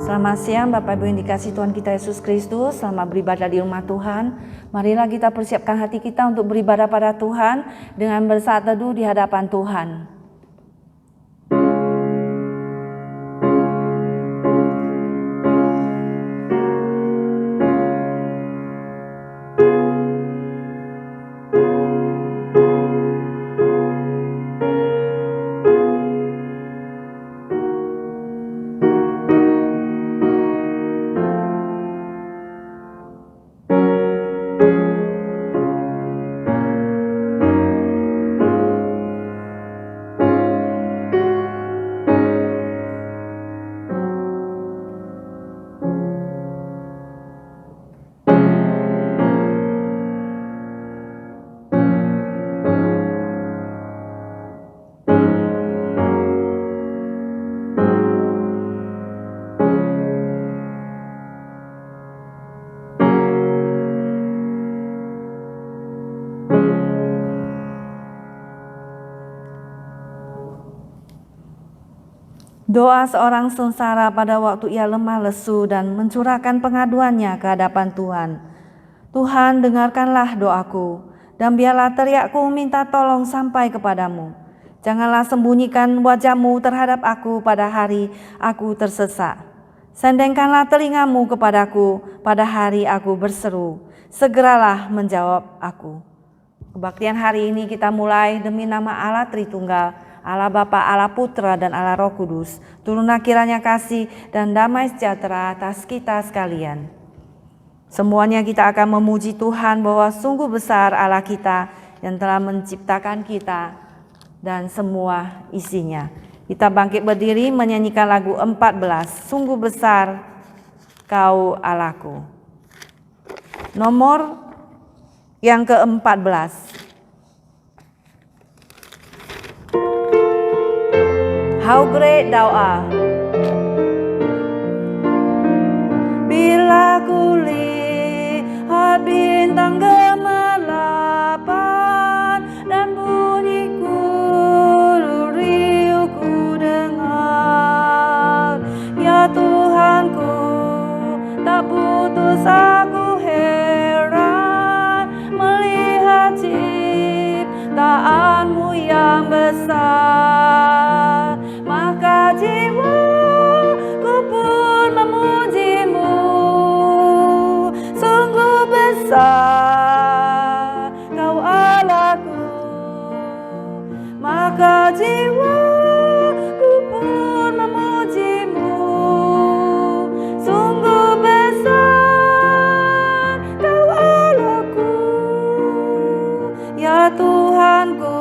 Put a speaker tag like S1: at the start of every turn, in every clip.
S1: Selamat siang Bapak Ibu yang dikasihi Tuhan kita Yesus Kristus. Selamat beribadah di rumah Tuhan. Marilah kita persiapkan hati kita untuk beribadah pada Tuhan dengan bersaat teduh di hadapan Tuhan. Doa seorang sengsara pada waktu ia lemah lesu dan mencurahkan pengaduannya ke hadapan Tuhan. Tuhan, dengarkanlah doaku, dan biarlah teriakku minta tolong sampai kepadamu. Janganlah sembunyikan wajah-Mu terhadap aku pada hari aku tersesat. Sendengkanlah telingamu kepadaku pada hari aku berseru. Segeralah menjawab aku. Kebaktian hari ini kita mulai demi nama Allah Tritunggal, Allah Bapa, Allah Putra, dan Allah Roh Kudus. Turunlah kiranya kasih dan damai sejahtera atas kita sekalian. Semuanya kita akan memuji Tuhan bahwa sungguh besar Allah kita yang telah menciptakan kita dan semua isinya. Kita bangkit berdiri menyanyikan lagu 14, Sungguh Besar Kau Allahku. Nomor yang ke-14. How great thou art. Bila kulihat bintang gemerlapan dan bunyi riuh ku dengar, ya Tuhanku, tak putus aku heran melihat ciptaanmu yang besar. Maka jiwa Tuhanku,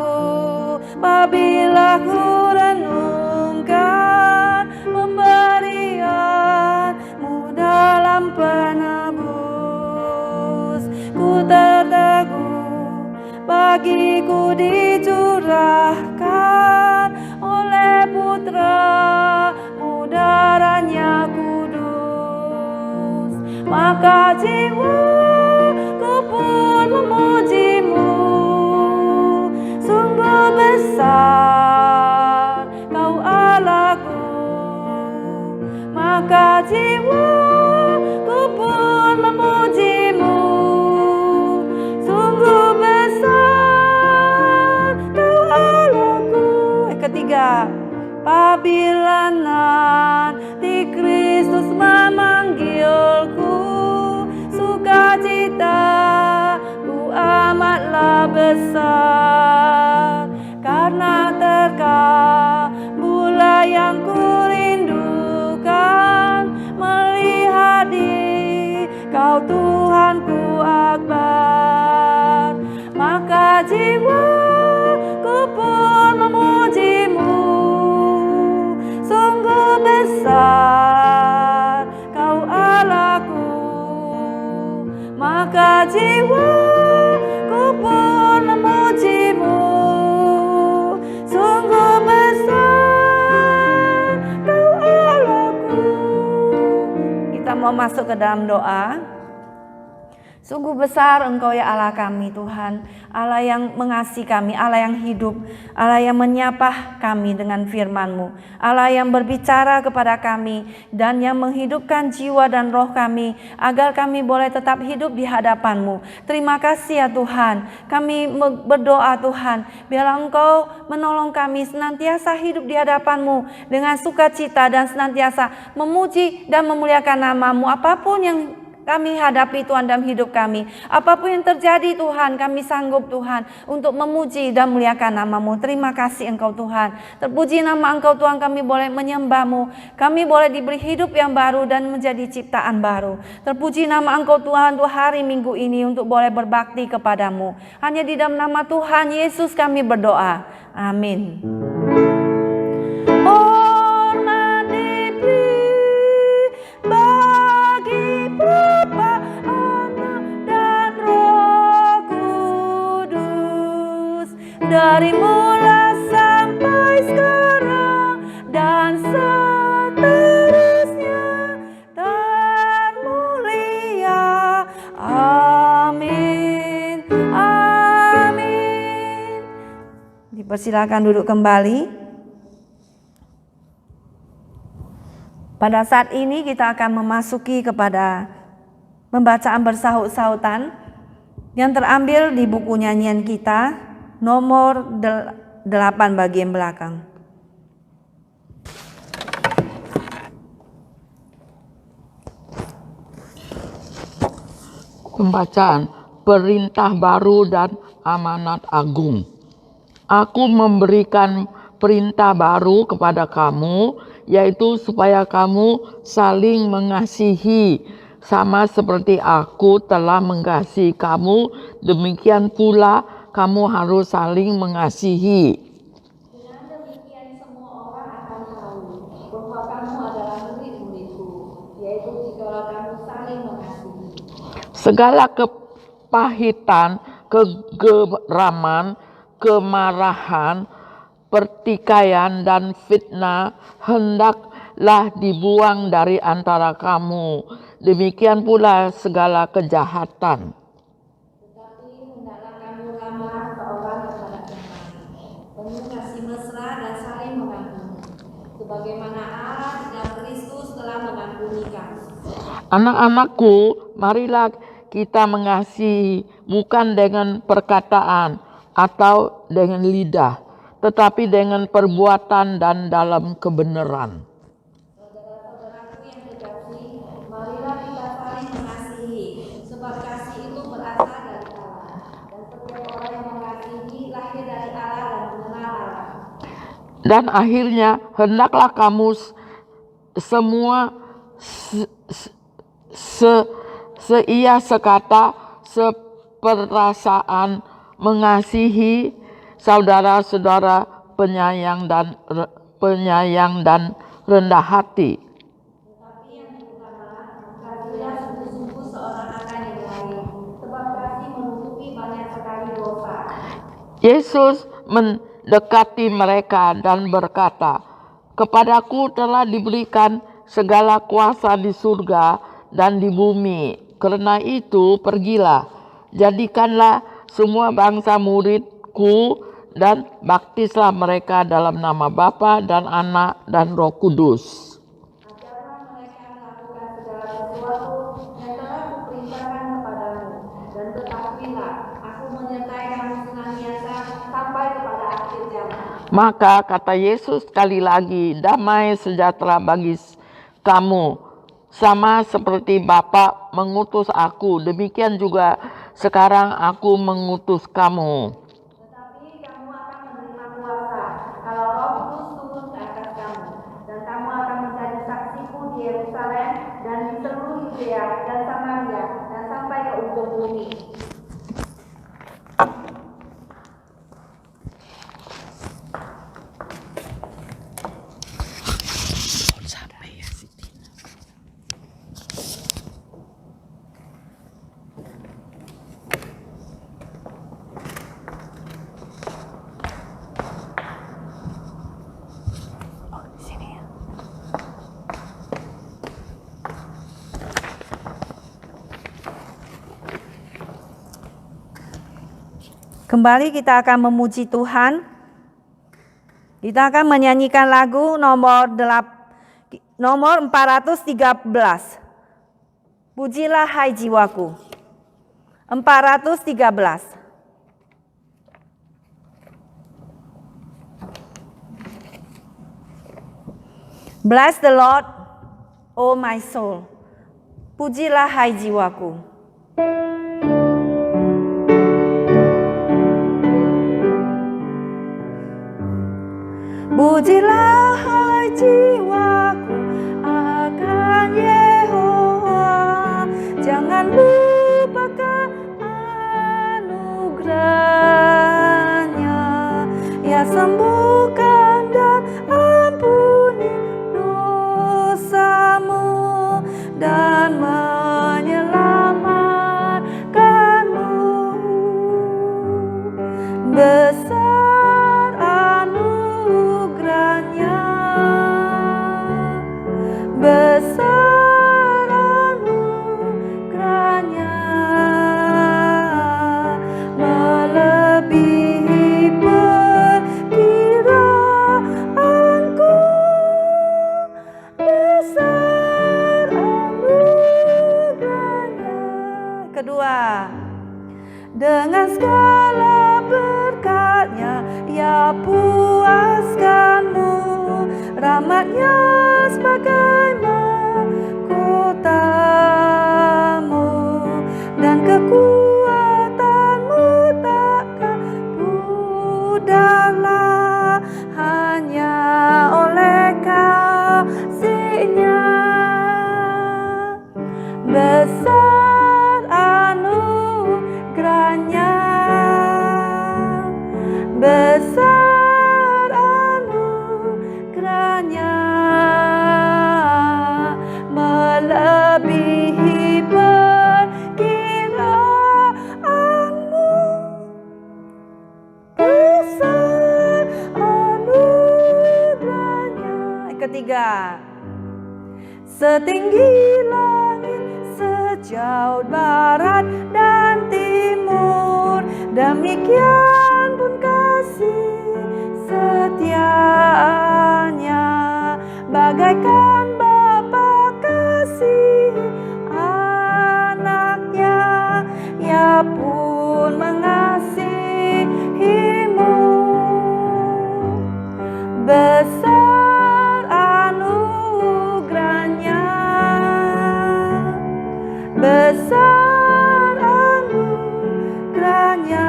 S1: apabila ku renungkan pemberian-Mu dalam penebus. Ku terteguh, bagiku dicurahkan oleh Putra-Mu, darahnya kudus. Maka jiwaku pun memuji-Mu, sungguh besar Kau Allahku. Maka jiwaku pun memuji-Mu, sungguh besar Kau Allahku. Ketiga, apabila nanti Kristus memanggilku, sukacitaku amatlah besar, karena terkabullah yang kurindukan, melihat di Kau Tuhanku akbar. Maka jiwaku pun memuji-Mu, sungguh besar Kau Allahku. Maka jiwaku pun memuji-Mu, sungguh besar Kau Allahku. Kita mau masuk ke dalam doa. Sungguh besar Engkau ya Allah kami Tuhan, Allah yang mengasihi kami, Allah yang hidup, Allah yang menyapa kami dengan firman-Mu, Allah yang berbicara kepada kami dan yang menghidupkan jiwa dan roh kami agar kami boleh tetap hidup di hadapan-Mu. Terima kasih ya Tuhan, kami berdoa Tuhan, biarlah Engkau menolong kami senantiasa hidup di hadapan-Mu dengan sukacita dan senantiasa memuji dan memuliakan nama-Mu. Apapun yang kami hadapi Tuhan dalam hidup kami, apapun yang terjadi Tuhan, kami sanggup Tuhan untuk memuji dan muliakan nama-Mu. Terima kasih Engkau Tuhan, terpuji nama Engkau Tuhan, kami boleh menyembah-Mu, kami boleh diberi hidup yang baru dan menjadi ciptaan baru. Terpuji nama Engkau Tuhan untuk hari Minggu ini, untuk boleh berbakti kepadamu. Hanya di dalam nama Tuhan Yesus kami berdoa, amin. Bapa, Anak, dan Roh Kudus, dari mula sampai sekarang dan seterusnya, termulia. Amin. Amin. Dipersilakan duduk kembali. Pada saat ini kita akan memasuki kepada pembacaan bersahut-sahutan yang terambil di buku nyanyian kita nomor 8 bagian belakang.
S2: Pembacaan perintah baru dan amanat agung. Aku memberikan perintah baru kepada kamu, yaitu supaya kamu saling mengasihi, sama seperti aku telah mengasihi kamu, demikian pula kamu harus saling mengasihi.
S1: Dengan demikian semua orang akan tahu bahwa kamu adalah murid-muridku, yaitu jika kamu saling mengasihi.
S2: Segala kepahitan, kegeraman, kemarahan, pertikaian dan fitnah hendaklah dibuang dari antara kamu. Demikian pula segala kejahatan.
S1: Tetapi hendaklah kamu ramah seorang kepada yang lain, penuh kasih mesra dan saling mengampuni, sebagaimana Allah dan Kristus telah mengampuni kamu.
S2: Anak-anakku, marilah kita mengasihi bukan dengan perkataan atau dengan lidah, tetapi dengan perbuatan dan dalam kebenaran.
S1: Saudara-saudaraku yang terkasih, marilah kita saling mengasihi, sebab kasih itu berasal dari Allah, dan setiap orang yang mengasihi lahir dari Allah dan mengenal Allah.
S2: Dan akhirnya hendaklah kamu semua seia sekata, seperasaan, mengasihi saudara-saudara penyayang dan rendah hati.
S1: Tetapi yang utama, kasihilah sungguh-sungguh seorang akan yang lain, sebab kasih menutupi banyak sekali dosa.
S2: Yesus mendekati mereka dan berkata, "Kepadaku telah diberikan segala kuasa di surga dan di bumi. Karena itu pergilah, jadikanlah semua bangsa muridku dan baptislah mereka dalam nama Bapa dan Anak dan Roh Kudus.
S1: Ajarlah mereka melakukan segala sesuatu yang telah kuperintahkan kepadamu, dan ketahuilah, aku menyertai kamu senantiasa sampai kepada akhir zaman."
S2: Maka kata Yesus sekali lagi, "Damai sejahtera bagi kamu. Sama seperti Bapa mengutus aku, demikian juga sekarang aku mengutus kamu."
S1: Tetapi kamu akan menerima kuasa kalau Roh Kudus turun ke atas kamu, dan kamu akan menjadi saksiku di Yerusalem dan di seluruh Yudea dan Samaria dan sampai ke ujung bumi. Kembali kita akan memuji Tuhan. Kita akan menyanyikan lagu nomor 413. Pujilah hai jiwaku. 413. Bless the Lord, oh my soul. Pujilah hai jiwaku. Pujilah hai jiwaku akan Yehova, jangan lupakan anugerahnya, ya sembuhkan dan ampuni dosamu dan menyelamatkanmu. Besar anugerahnya, besar anugerahnya, melebihi perkiraanku. Besar anugerahnya. Kedua, dengan segala berkatnya ia puaskanmu, rahmatnya sebagai mahkotamu, dan kekuatanmu takkan pudahlah, hanya oleh kasih-Nya. Besar anugerahnya, besar anugerahnya, melebihi perkiraanmu. Besar anugerahnya. Ketiga, setinggi langit, sejauh barat dan timur, demikian pun kasih setianya, bagaikan Bapa kasih anaknya, ia pun mengasihimu. Besar anugerahnya, besar anugerahnya,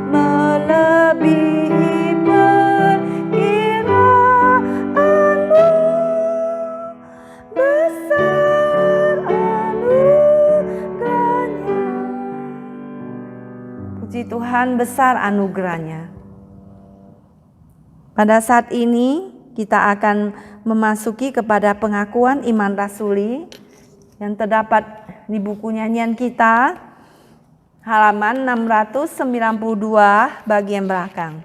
S1: melebihi perkiraanmu. Besar anugerahnya. Puji Tuhan, besar anugerahnya. Pada saat ini kita akan memasuki kepada pengakuan iman rasuli yang terdapat di buku nyanyian kita, halaman 692 bagian belakang.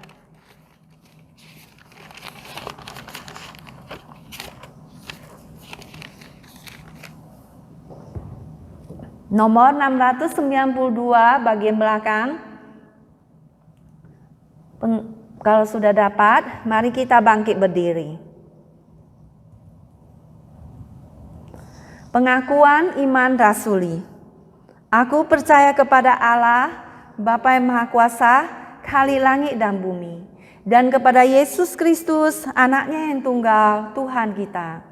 S1: Nomor 692 bagian belakang. Kalau sudah dapat, mari kita bangkit berdiri. Pengakuan iman rasuli. Aku percaya kepada Allah, Bapa yang Maha Kuasa, Khalik langit dan bumi, dan kepada Yesus Kristus, Anaknya yang tunggal, Tuhan kita,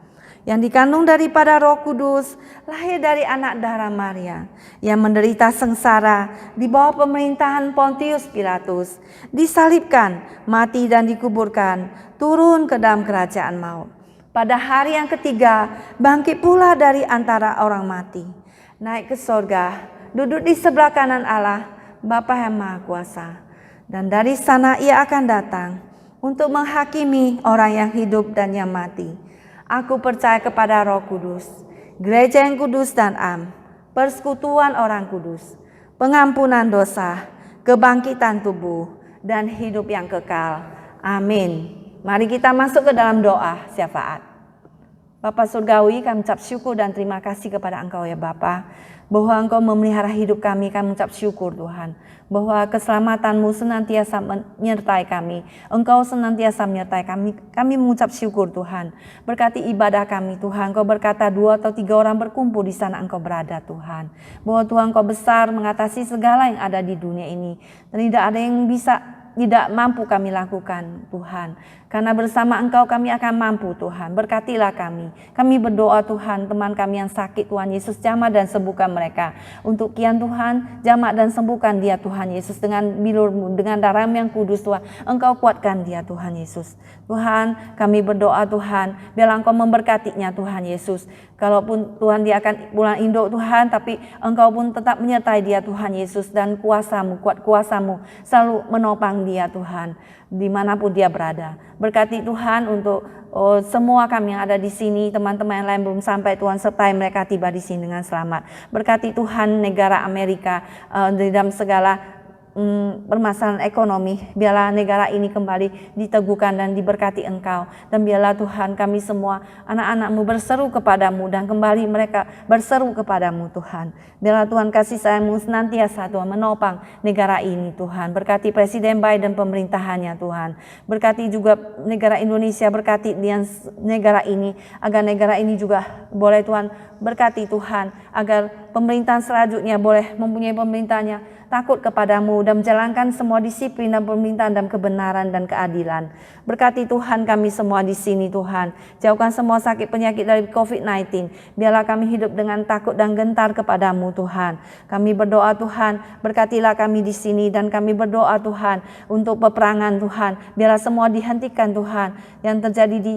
S1: yang dikandung daripada Roh Kudus, lahir dari anak darah Maria, yang menderita sengsara di bawah pemerintahan Pontius Pilatus, disalibkan, mati dan dikuburkan, turun ke dalam kerajaan maut. Pada hari yang ketiga, bangkit pula dari antara orang mati, naik ke sorga, duduk di sebelah kanan Allah, Bapa yang Maha Kuasa. Dan dari sana ia akan datang untuk menghakimi orang yang hidup dan yang mati. Aku percaya kepada Roh Kudus, gereja yang kudus dan am, persekutuan orang kudus, pengampunan dosa, kebangkitan tubuh, dan hidup yang kekal. Amin. Mari kita masuk ke dalam doa syafaat. Bapa Surgawi, kami ucap syukur dan terima kasih kepada Engkau ya Bapa, bahwa Engkau memelihara hidup kami ucap syukur Tuhan, bahwa keselamatan-Mu senantiasa menyertai kami, Engkau senantiasa menyertai kami mengucap syukur Tuhan. Berkati ibadah kami Tuhan, Engkau berkata 2 atau 3 orang berkumpul di sana Engkau berada Tuhan, bahwa Tuhan Engkau besar mengatasi segala yang ada di dunia ini, dan tidak ada yang tidak mampu kami lakukan Tuhan. Karena bersama Engkau kami akan mampu Tuhan. Berkatilah kami. Kami berdoa Tuhan, teman kami yang sakit Tuhan Yesus, jamah dan sembuhkan mereka. Untuk kian Tuhan, jamah dan sembuhkan dia Tuhan Yesus dengan bilur-Mu, dengan darah yang kudus Tuhan. Engkau kuatkan dia Tuhan Yesus. Tuhan, kami berdoa Tuhan, biarlah Engkau memberkatinya Tuhan Yesus. Kalaupun Tuhan dia akan pulang induk Tuhan, tapi Engkau pun tetap menyertai dia Tuhan Yesus, dan kuasa-Mu, kuat kuasa-Mu selalu menopang dia Tuhan, dimanapun dia berada. Berkati Tuhan untuk semua kami yang ada di sini, teman-teman yang lain belum sampai Tuhan, sertai mereka tiba di sini dengan selamat. Berkati Tuhan negara Amerika di dalam segala permasalahan ekonomi, biarlah negara ini kembali diteguhkan dan diberkati Engkau, dan biarlah Tuhan kami semua anak-anak-Mu berseru kepadamu dan kembali mereka berseru kepadamu Tuhan. Biarlah Tuhan kasih sayang-Mu senantiasa Tuhan menopang negara ini Tuhan. Berkati Presiden Biden pemerintahannya Tuhan, berkati juga negara Indonesia, berkati negara ini agar negara ini juga boleh Tuhan berkati Tuhan, agar pemerintahan selanjutnya boleh mempunyai pemerintahnya takut kepadamu dan menjalankan semua disiplin dan permintaan dan kebenaran dan keadilan. Berkati Tuhan kami semua di sini Tuhan. Jauhkan semua sakit penyakit dari COVID-19. Biarlah kami hidup dengan takut dan gentar kepadamu Tuhan. Kami berdoa Tuhan, berkatilah kami di sini, dan kami berdoa Tuhan untuk peperangan Tuhan. Biarlah semua dihentikan Tuhan yang terjadi di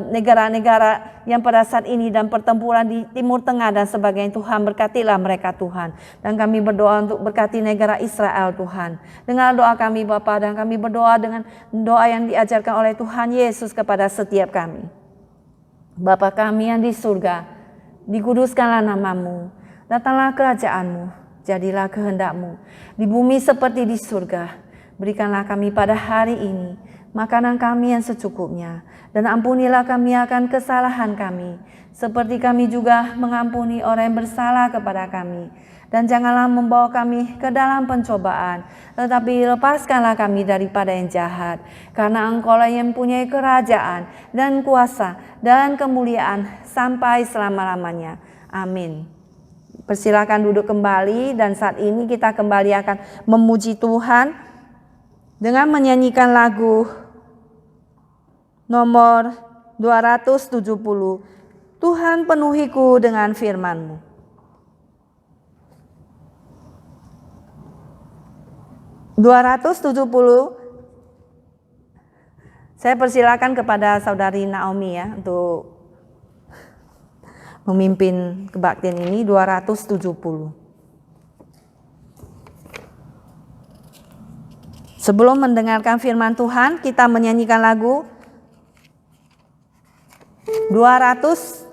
S1: negara-negara yang pada saat ini dan pertempuran di Timur Tengah dan sebagainya. Tuhan, berkatilah mereka Tuhan. Dan kami berdoa untuk berkati negara Israel Tuhan. Dengar doa kami Bapa, dan kami berdoa dengan doa yang diajarkan oleh Tuhan Yesus kepada setiap kami. Bapa kami yang di surga, dikuduskanlah nama-Mu, datanglah kerajaan-Mu, jadilah kehendak-Mu di bumi seperti di surga. Berikanlah kami pada hari ini makanan kami yang secukupnya, dan ampunilah kami akan kesalahan kami, seperti kami juga mengampuni orang yang bersalah kepada kami. Dan janganlah membawa kami ke dalam pencobaan, tetapi lepaskanlah kami daripada yang jahat. Karena Engkau-lah yang mempunyai kerajaan dan kuasa dan kemuliaan sampai selama-lamanya. Amin. Persilakan duduk kembali, dan saat ini kita kembali akan memuji Tuhan dengan menyanyikan lagu nomor 270. Tuhan penuhiku dengan firman-Mu. Saya persilakan kepada saudari Naomi ya untuk memimpin kebaktian ini. 270. Sebelum mendengarkan firman Tuhan, kita menyanyikan lagu 270.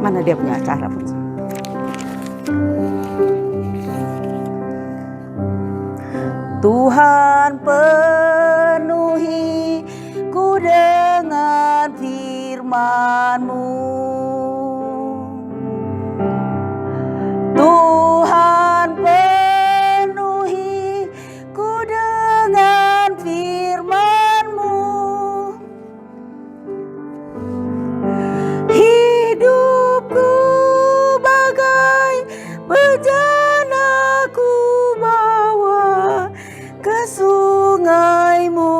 S3: Mana dia punya acara? Tuhan penuhi ku dengan firman-Mu. Tuhan penuhi ku dengan firman-Mu. Hidupku bagai bejana ku bawa ke sungai-Mu.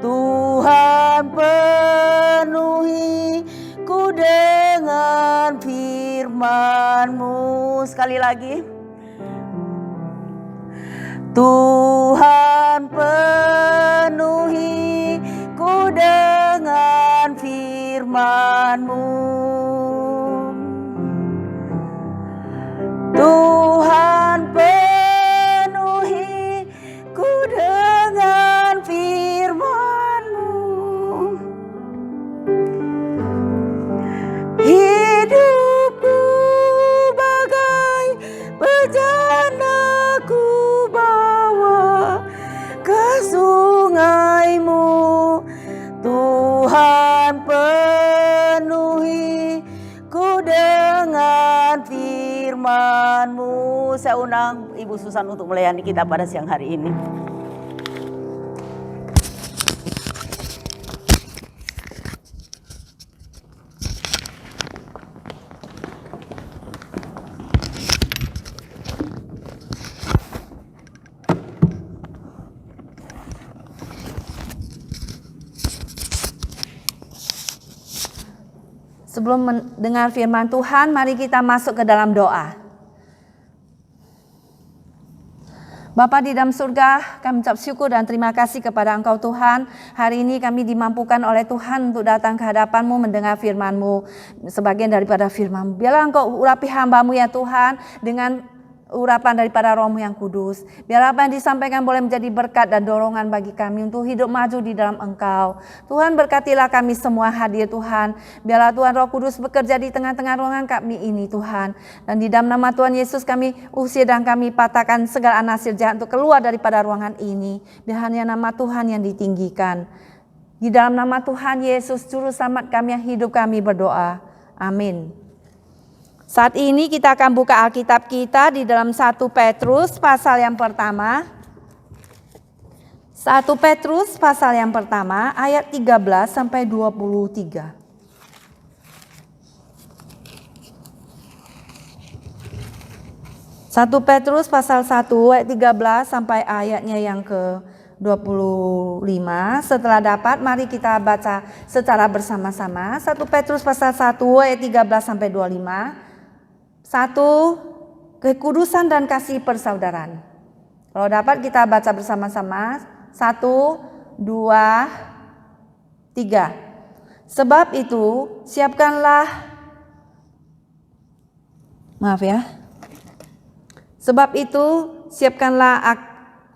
S3: Tuhan penuhi ku dengan firman-Mu. Sekali lagi. Tuhan penuhi ku dengan firman-Mu. Tuhan penuhi ku dengan firman-Mu. Hidupku bagai bejana ku bawa ke sungai-Mu. Tuhan penuhi ku dengan firman-Mu. Saya undang Ibu Susan untuk melayani kita pada siang hari ini.
S1: Sebelum mendengar firman Tuhan, mari kita masuk ke dalam doa. Bapa di dalam surga, kami ucap syukur dan terima kasih kepada Engkau Tuhan. Hari ini kami dimampukan oleh Tuhan untuk datang ke hadapan-Mu mendengar firman-Mu. Sebagian daripada firman-Mu. Biarlah Engkau urapi hamba-Mu ya Tuhan dengan urapan daripada Roh-Mu yang kudus. Biar apa yang disampaikan boleh menjadi berkat dan dorongan bagi kami untuk hidup maju di dalam Engkau. Tuhan berkatilah kami semua hadir Tuhan. Biarlah Tuhan Roh Kudus bekerja di tengah-tengah ruangan kami ini Tuhan. Dan di dalam nama Tuhan Yesus kami usir dan kami patahkan segala nasir jahat untuk keluar daripada ruangan ini. Biar hanya nama Tuhan yang ditinggikan. Di dalam nama Tuhan Yesus Juru Selamat kami yang hidup kami berdoa. Amin. Saat ini kita akan buka Alkitab kita di dalam 1 Petrus pasal yang pertama. 1 Petrus pasal yang pertama ayat 13 sampai 23. 1 Petrus pasal 1 ayat 13 sampai ayatnya yang ke-25. Setelah dapat mari kita baca secara bersama-sama. 1 Petrus pasal 1 ayat 13 sampai 25. 1. Kekudusan dan kasih persaudaraan. Kalau dapat kita baca bersama-sama. 1, 2, 3. Sebab itu siapkanlah. Sebab itu siapkanlah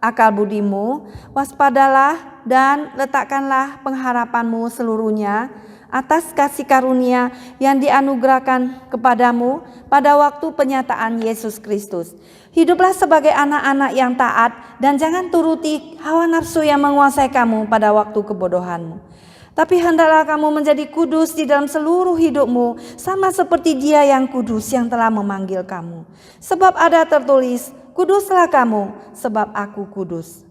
S1: akal budimu, waspadalah dan letakkanlah pengharapanmu seluruhnya atas kasih karunia yang dianugerahkan kepadamu pada waktu penyataan Yesus Kristus. Hiduplah sebagai anak-anak yang taat dan jangan turuti hawa nafsu yang menguasai kamu pada waktu kebodohanmu. Tapi hendaklah kamu menjadi kudus di dalam seluruh hidupmu, sama seperti Dia yang kudus yang telah memanggil kamu. Sebab ada tertulis, kuduslah kamu, sebab aku kudus.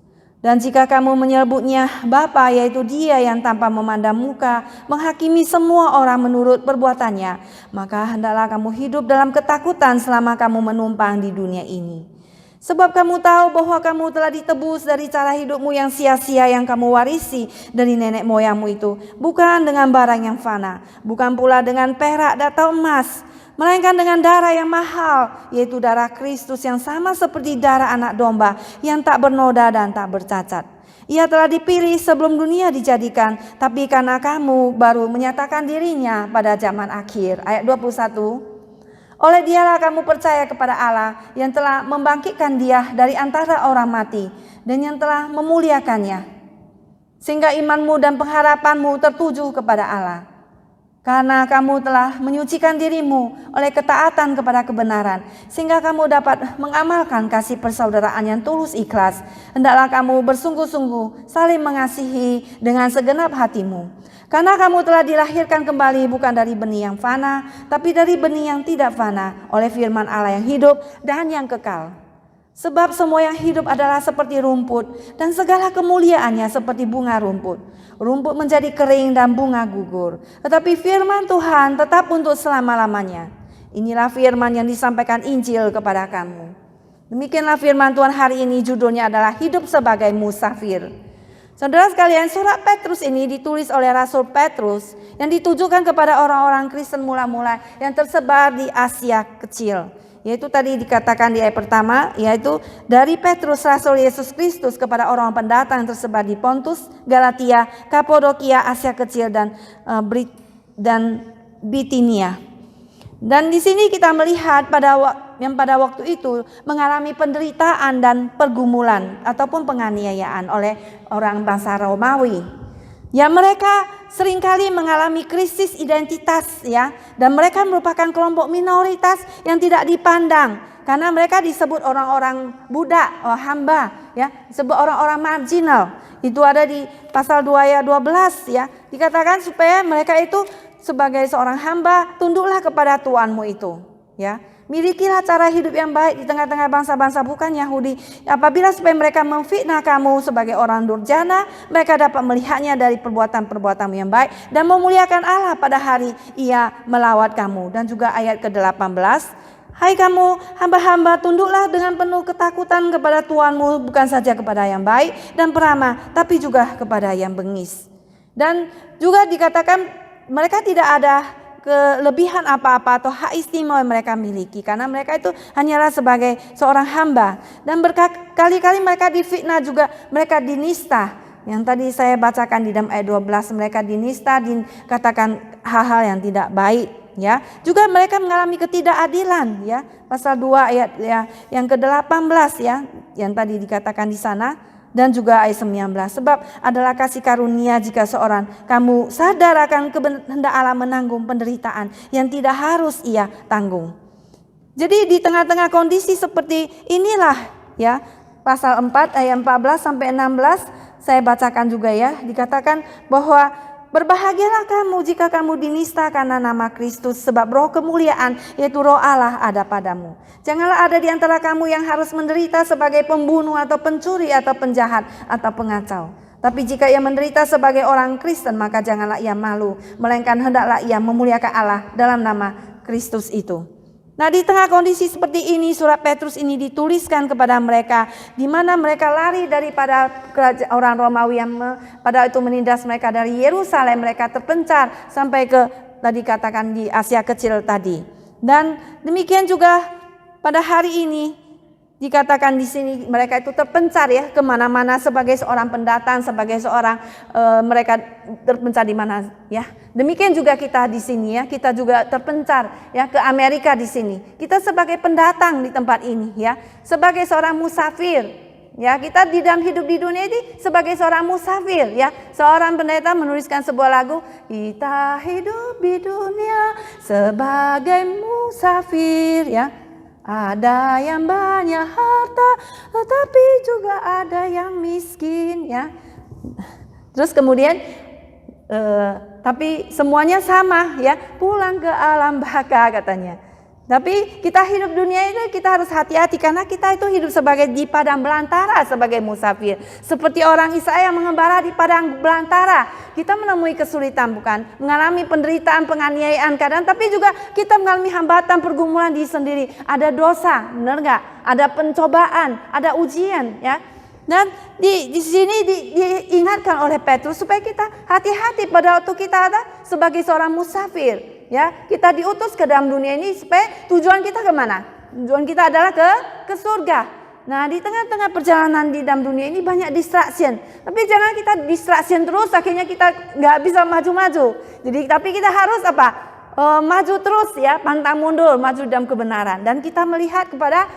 S1: Dan jika kamu menyebutnya Bapa, yaitu Dia yang tanpa memandang muka menghakimi semua orang menurut perbuatannya, maka hendaklah kamu hidup dalam ketakutan selama kamu menumpang di dunia ini. Sebab kamu tahu bahwa kamu telah ditebus dari cara hidupmu yang sia-sia yang kamu warisi dari nenek moyangmu itu, bukan dengan barang yang fana, bukan pula dengan perak atau emas, melainkan dengan darah yang mahal, yaitu darah Kristus yang sama seperti darah anak domba yang tak bernoda dan tak bercacat. Ia telah dipilih sebelum dunia dijadikan, tapi karena kamu baru menyatakan dirinya pada zaman akhir. Ayat 21. Oleh dialah kamu percaya kepada Allah yang telah membangkitkan dia dari antara orang mati dan yang telah memuliakannya, sehingga imanmu dan pengharapanmu tertuju kepada Allah. Karena kamu telah menyucikan dirimu oleh ketaatan kepada kebenaran, sehingga kamu dapat mengamalkan kasih persaudaraan yang tulus ikhlas. Hendaklah kamu bersungguh-sungguh saling mengasihi dengan segenap hatimu. Karena kamu telah dilahirkan kembali bukan dari benih yang fana, tapi dari benih yang tidak fana, oleh firman Allah yang hidup dan yang kekal. Sebab semua yang hidup adalah seperti rumput, dan segala kemuliaannya seperti bunga rumput. Rumput menjadi kering dan bunga gugur, tetapi firman Tuhan tetap untuk selama-lamanya. Inilah firman yang disampaikan Injil kepada kamu. Demikianlah firman Tuhan hari ini, judulnya adalah hidup sebagai musafir. Saudara sekalian, surat Petrus ini ditulis oleh Rasul Petrus yang ditujukan kepada orang-orang Kristen mula-mula yang tersebar di Asia Kecil. Yaitu tadi dikatakan di ayat pertama, yaitu dari Petrus Rasul Yesus Kristus kepada orang pendatang yang tersebar di Pontus, Galatia, Kapadokia, Asia Kecil dan Bitinia. Dan di sini kita melihat pada waktu itu mengalami penderitaan dan pergumulan ataupun penganiayaan oleh orang bangsa Romawi. Ya, mereka seringkali mengalami krisis identitas ya, dan mereka merupakan kelompok minoritas yang tidak dipandang karena mereka disebut orang-orang budak, hamba ya, disebut orang-orang marginal. Itu ada di pasal 2 ayat 12 ya. Dikatakan supaya mereka itu sebagai seorang hamba tunduklah kepada tuanmu itu ya. Milikilah cara hidup yang baik di tengah-tengah bangsa-bangsa bukan Yahudi. Apabila supaya mereka memfitnah kamu sebagai orang durjana, mereka dapat melihatnya dari perbuatan-perbuatanmu yang baik dan memuliakan Allah pada hari ia melawat kamu. Dan juga ayat ke-18, hai kamu hamba-hamba, tunduklah dengan penuh ketakutan kepada Tuanmu, bukan saja kepada yang baik dan peramah, tapi juga kepada yang bengis. Dan juga dikatakan mereka tidak ada kelebihan apa-apa atau hak istimewa yang mereka miliki, karena mereka itu hanyalah sebagai seorang hamba. Dan berkali-kali mereka difitnah, juga mereka dinista. Yang tadi saya bacakan di dalam ayat 12, mereka dinista, dikatakan hal-hal yang tidak baik ya. Juga mereka mengalami ketidakadilan ya. Pasal 2 ayat ya, yang ke-18 ya, yang tadi dikatakan di sana. Dan juga ayat 19, sebab adalah kasih karunia jika seorang kamu sadar akan kehendak Allah menanggung penderitaan yang tidak harus ia tanggung. Jadi di tengah-tengah kondisi seperti inilah ya, pasal 4 ayat 14 sampai 16 saya bacakan juga ya, dikatakan bahwa berbahagialah kamu jika kamu dinista karena nama Kristus, sebab roh kemuliaan yaitu roh Allah ada padamu. Janganlah ada di antara kamu yang harus menderita sebagai pembunuh atau pencuri atau penjahat atau pengacau. Tapi jika ia menderita sebagai orang Kristen, maka janganlah ia malu, melainkan hendaklah ia memuliakan Allah dalam nama Kristus itu. Nah, di tengah kondisi seperti ini, surat Petrus ini dituliskan kepada mereka, di mana mereka lari daripada orang Romawi yang pada itu menindas mereka dari Yerusalem. Mereka terpencar sampai ke tadi katakan di Asia Kecil tadi. Dan demikian juga pada hari ini dikatakan di sini mereka itu terpencar ya kemana-mana sebagai seorang pendatang, sebagai seorang mereka terpencar di mana ya. Demikian juga kita di sini ya, kita juga terpencar ya ke Amerika di sini. Kita sebagai pendatang di tempat ini ya, sebagai seorang musafir ya. Kita di dalam hidup di dunia ini sebagai seorang musafir ya. Seorang pendeta menuliskan sebuah lagu, kita hidup di dunia sebagai musafir ya. Ada yang banyak harta, tetapi juga ada yang miskin ya. Terus kemudian tapi semuanya sama ya, pulang ke alam baka katanya. Tapi kita hidup dunia ini kita harus hati-hati, karena kita itu hidup sebagai di padang belantara, sebagai musafir. Seperti orang Israel yang mengembara di padang belantara. Kita menemui kesulitan bukan, mengalami penderitaan, penganiayaan kadang, tapi juga kita mengalami hambatan, pergumulan di sendiri. Ada dosa, benar nggak? Ada pencobaan, ada ujian ya. Dan di sini diingatkan oleh Petrus supaya kita hati-hati pada waktu kita ada sebagai seorang musafir. Ya, kita diutus ke dalam dunia ini supaya tujuan kita kemana? Tujuan kita adalah ke surga. Nah, di tengah-tengah perjalanan di dalam dunia ini banyak distraction. Tapi jangan kita distraction terus, akhirnya kita nggak bisa maju-maju. Jadi, tapi kita harus apa? Maju terus ya, pantang mundur, maju dalam kebenaran. Dan kita melihat kepada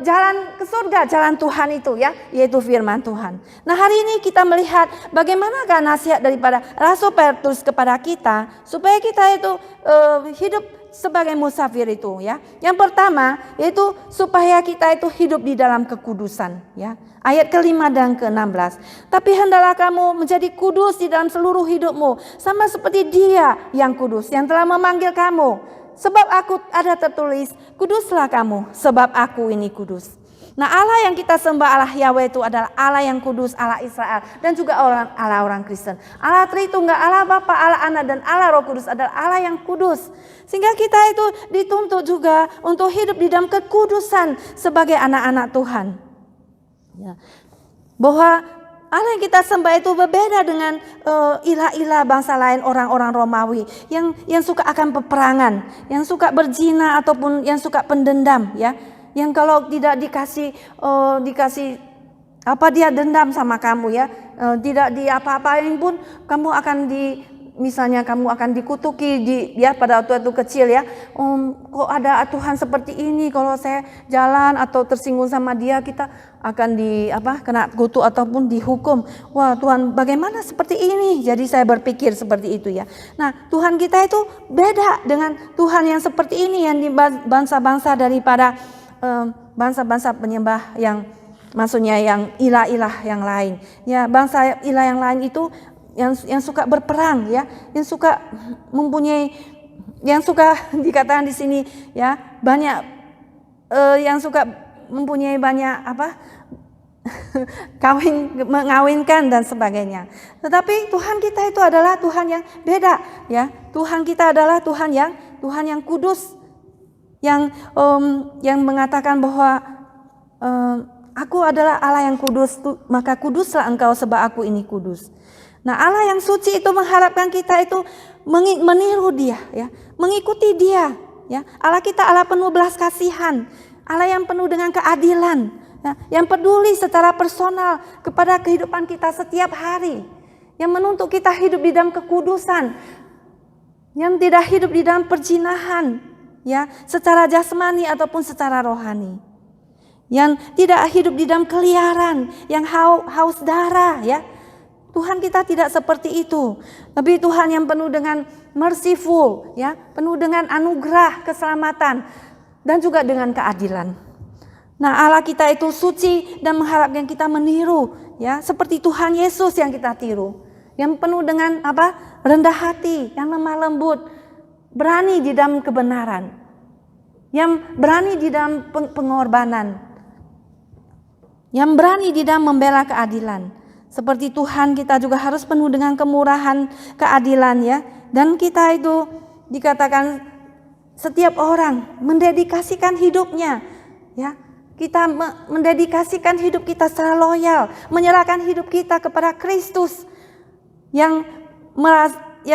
S1: jalan ke surga, jalan Tuhan itu ya, yaitu firman Tuhan. Nah, hari ini kita melihat bagaimanakah nasihat daripada Rasul Petrus kepada kita supaya kita itu hidup sebagai musafir itu ya. Yang pertama yaitu supaya kita itu hidup di dalam kekudusan ya. Ayat ke-5 dan ke-16. Tapi hendaklah kamu menjadi kudus di dalam seluruh hidupmu, sama seperti Dia yang kudus yang telah memanggil kamu. Sebab aku ada tertulis, kuduslah kamu, sebab aku ini kudus. Nah, Allah yang kita sembah, Allah Yahweh itu adalah Allah yang kudus, Allah Israel, dan juga Allah orang Kristen. Allah Tritunggal, Allah Bapa, Allah Anak, dan Allah Roh Kudus adalah Allah yang kudus. Sehingga kita itu dituntut juga untuk hidup di dalam kekudusan sebagai anak-anak Tuhan. Ya. Bahwa Allah yang kita sembah itu berbeda dengan ilah-ilah bangsa lain, orang-orang Romawi yang suka akan peperangan, yang suka berzina ataupun yang suka pendendam ya. Yang kalau tidak dikasih apa dia dendam sama kamu ya, tidak diapa-apain pun kamu akan misalnya kamu akan dikutuki ya pada waktu itu kecil ya. Kok ada Tuhan seperti ini, kalau saya jalan atau tersinggung sama dia kita akan kena kutuk ataupun dihukum. Wah, Tuhan bagaimana seperti ini? Jadi saya berpikir seperti itu ya. Nah, Tuhan kita itu beda dengan Tuhan yang seperti ini yang di bangsa-bangsa daripada bangsa-bangsa penyembah yang maksudnya yang ilah-ilah yang lain. Ya, bangsa ilah yang lain itu yang suka berperang ya, yang suka mempunyai, yang suka dikatakan di sini ya, banyak yang suka mempunyai banyak mengawinkan dan sebagainya. Tetapi Tuhan kita itu adalah Tuhan yang beda ya. Tuhan kita adalah Tuhan yang kudus, yang mengatakan bahwa aku adalah Allah yang kudus, maka kuduslah engkau sebab aku ini kudus. Nah, Allah yang suci itu mengharapkan kita itu meniru Dia ya, mengikuti Dia ya. Allah kita Allah penuh belas kasihan, Allah yang penuh dengan keadilan ya, yang peduli secara personal kepada kehidupan kita setiap hari, yang menuntut kita hidup di dalam kekudusan, yang tidak hidup di dalam perzinahan ya, secara jasmani ataupun secara rohani, yang tidak hidup di dalam keliaran, yang haus darah ya. Tuhan kita tidak seperti itu. Tapi Tuhan yang penuh dengan merciful ya, penuh dengan anugerah keselamatan dan juga dengan keadilan. Nah, Allah kita itu suci dan mengharapkan kita meniru ya, seperti Tuhan Yesus yang kita tiru. Yang penuh dengan rendah hati, yang lemah lembut, berani di dalam kebenaran, yang berani di dalam pengorbanan, yang berani di dalam membela keadilan. Seperti Tuhan kita juga harus penuh dengan kemurahan, keadilan ya. Dan kita itu dikatakan setiap orang mendedikasikan hidupnya ya. Kita mendedikasikan hidup kita secara loyal, menyerahkan hidup kita kepada Kristus yang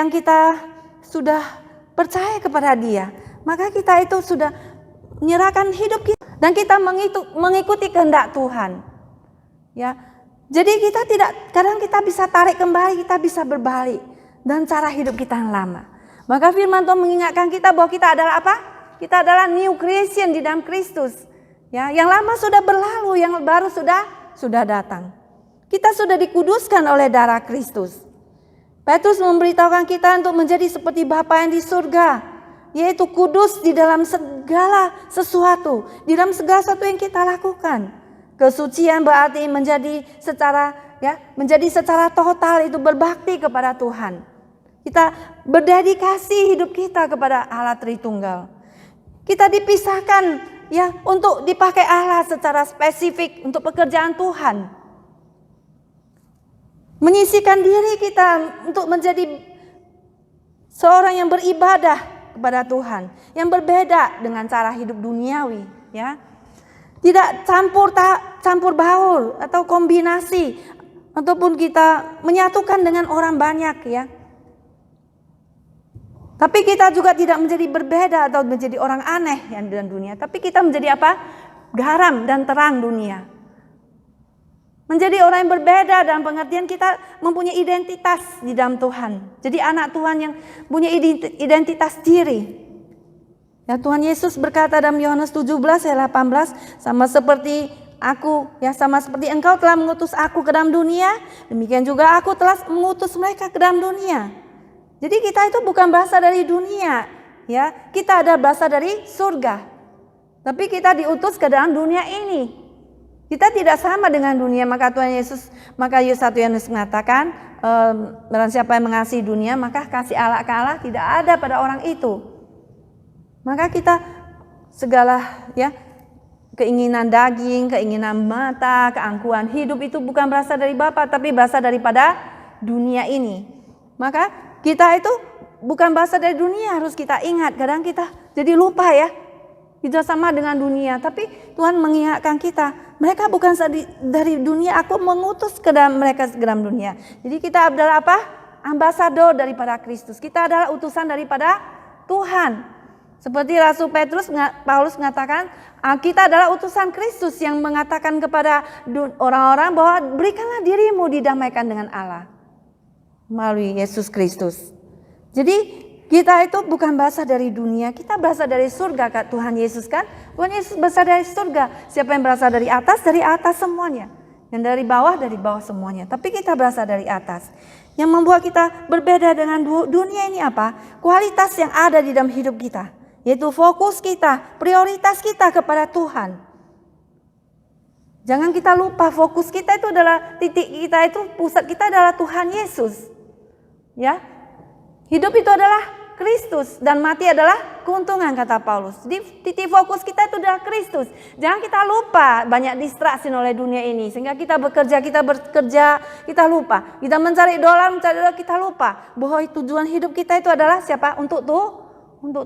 S1: kita sudah percaya kepada Dia. Maka kita itu sudah menyerahkan hidup kita dan kita mengikuti kehendak Tuhan. Ya. Jadi kadang kita bisa tarik kembali, kita bisa berbalik dan cara hidup kita yang lama. Maka firman Tuhan mengingatkan kita bahwa kita adalah apa? Kita adalah new creation di dalam Kristus. Ya, yang lama sudah berlalu, yang baru sudah datang. Kita sudah dikuduskan oleh darah Kristus. Petrus memberitahukan kita untuk menjadi seperti Bapa yang di surga, yaitu kudus di dalam segala sesuatu, di dalam segala sesuatu yang kita lakukan. Kesucian berarti menjadi secara total itu berbakti kepada Tuhan. Kita berdedikasi hidup kita kepada Allah Tritunggal. Kita dipisahkan ya untuk dipakai Allah secara spesifik untuk pekerjaan Tuhan. Menyisihkan diri kita untuk menjadi seorang yang beribadah kepada Tuhan, yang berbeda dengan cara hidup duniawi ya. Tidak campur baur atau kombinasi ataupun kita menyatukan dengan orang banyak ya. Tapi kita juga tidak menjadi berbeda atau menjadi orang aneh yang di dalam dunia. Tapi kita menjadi apa? Garam dan terang dunia. Menjadi orang yang berbeda dalam pengertian kita mempunyai identitas di dalam Tuhan. Jadi anak Tuhan yang punya identitas diri. Ya, Tuhan Yesus berkata dalam Yohanes 17 ayat 18, sama seperti aku, ya sama seperti engkau telah mengutus aku ke dalam dunia, demikian juga aku telah mengutus mereka ke dalam dunia. Jadi kita itu bukan berasal dari dunia, ya. Kita ada berasal dari surga. Tapi kita diutus ke dalam dunia ini. Kita tidak sama dengan dunia, maka Tuhan Yesus, maka 1 Yohanes mengatakan, barang siapa yang mengasihi dunia, maka kasih Allah ke Allah tidak ada pada orang itu. Maka kita segala ya keinginan daging, keinginan mata, keangkuhan hidup itu bukan berasal dari Bapa, tapi berasal daripada dunia ini. Maka kita itu bukan berasal dari dunia, harus kita ingat. Kadang kita jadi lupa ya, kita sama dengan dunia. Tapi Tuhan mengingatkan kita, mereka bukan dari dunia, aku mengutus mereka ke dalam dunia. Jadi kita adalah apa? Ambasador daripada Kristus. Kita adalah utusan daripada Tuhan. Seperti Rasul Paulus mengatakan, kita adalah utusan Kristus yang mengatakan kepada orang-orang bahwa berikanlah dirimu didamaikan dengan Allah melalui Yesus Kristus. Jadi kita itu bukan berasal dari dunia, kita berasal dari surga, Kak. Tuhan Yesus kan? Tuhan Yesus berasal dari surga. Siapa yang berasal dari atas semuanya. Yang dari bawah semuanya. Tapi kita berasal dari atas. Yang membuat kita berbeda dengan dunia ini apa? Kualitas yang ada di dalam hidup kita. Yaitu fokus kita, prioritas kita kepada Tuhan. Jangan kita lupa, fokus kita itu adalah titik kita itu, pusat kita adalah Tuhan Yesus. Ya, hidup itu adalah Kristus dan mati adalah keuntungan, kata Paulus. Jadi titik fokus kita itu adalah Kristus. Jangan kita lupa, banyak distraksi oleh dunia ini sehingga kita bekerja, kita lupa. Kita mencari dolar, kita lupa bahwa tujuan hidup kita itu adalah siapa? Untuk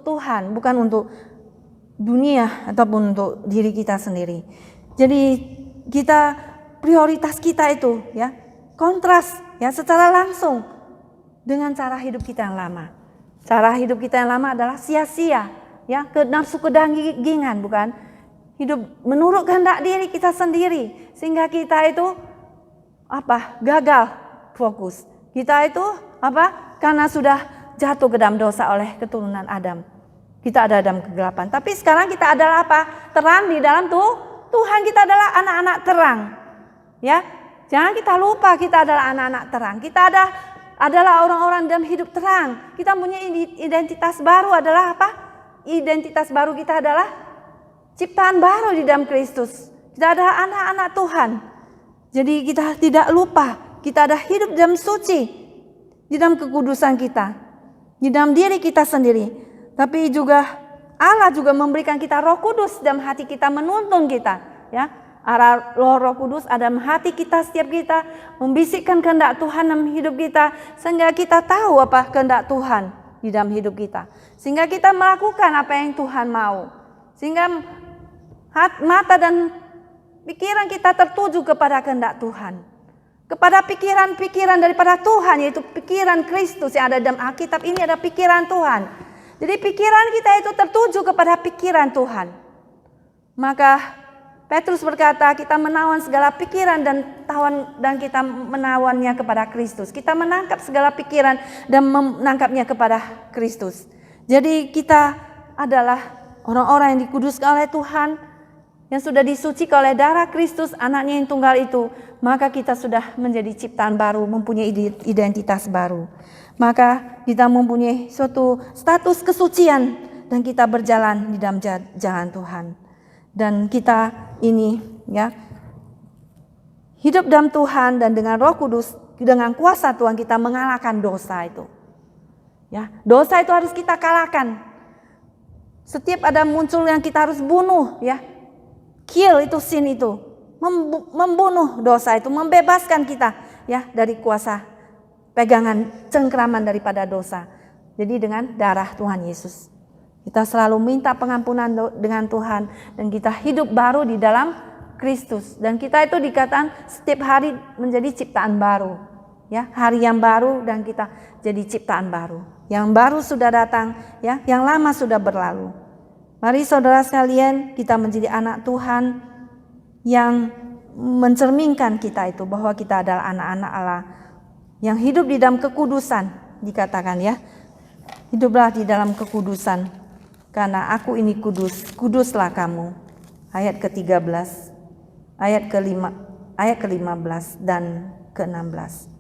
S1: Tuhan, bukan untuk dunia ataupun untuk diri kita sendiri. Jadi kita prioritas kita itu ya kontras ya secara langsung dengan cara hidup kita yang lama. Cara hidup kita yang lama adalah sia-sia, ya, nafsu kedagingan, bukan hidup menurut kehendak diri kita sendiri, sehingga kita itu apa? Gagal fokus. Kita itu apa? Karena sudah jatuh ke dalam dosa oleh keturunan Adam. Kita ada dalam kegelapan. Tapi sekarang kita adalah apa? Terang di dalam Tuhan. Kita adalah anak-anak terang. Ya, jangan kita lupa kita adalah anak-anak terang. Kita adalah orang-orang dalam hidup terang. Kita punya identitas baru adalah apa? Identitas baru kita adalah ciptaan baru di dalam Kristus. Kita adalah anak-anak Tuhan. Jadi kita tidak lupa, kita ada hidup dalam suci, di dalam kekudusan kita, di dalam diri kita sendiri. Tapi juga Allah juga memberikan kita Roh Kudus dalam hati kita, menuntun kita, ya. Arah Roh Kudus ada dalam hati kita, setiap kita membisikkan kehendak Tuhan dalam hidup kita, sehingga kita tahu apa kehendak Tuhan di dalam hidup kita, sehingga kita melakukan apa yang Tuhan mau, sehingga mata dan pikiran kita tertuju kepada kehendak Tuhan, kepada pikiran-pikiran daripada Tuhan, yaitu pikiran Kristus yang ada dalam Alkitab ini ada pikiran Tuhan. Jadi pikiran kita itu tertuju kepada pikiran Tuhan. Maka Petrus berkata, kita menawan segala pikiran dan kita menawannya kepada Kristus. Kita menangkap segala pikiran dan menangkapnya kepada Kristus. Jadi kita adalah orang-orang yang dikuduskan oleh Tuhan, yang sudah disucikan oleh darah Kristus, anaknya yang tunggal itu. Maka kita sudah menjadi ciptaan baru, mempunyai identitas baru. Maka kita mempunyai suatu status kesucian dan kita berjalan di dalam jalan Tuhan. Dan kita ini ya hidup dalam Tuhan dan dengan Roh Kudus, dengan kuasa Tuhan kita mengalahkan dosa itu. Ya, dosa itu harus kita kalahkan. Setiap ada muncul yang kita harus bunuh, ya. Kill itu sin itu, membunuh dosa itu, membebaskan kita ya dari kuasa pegangan cengkraman daripada dosa. Jadi dengan darah Tuhan Yesus. Kita selalu minta pengampunan dengan Tuhan dan kita hidup baru di dalam Kristus, dan kita itu dikatakan setiap hari menjadi ciptaan baru, ya, hari yang baru dan kita jadi ciptaan baru. Yang baru sudah datang, ya, yang lama sudah berlalu. Mari saudara sekalian, kita menjadi anak Tuhan yang mencerminkan kita itu bahwa kita adalah anak-anak Allah yang hidup di dalam kekudusan, dikatakan ya. Hiduplah di dalam kekudusan, karena aku ini kudus, kuduslah kamu. Ayat ke-13, ayat ke-15 dan ke-16.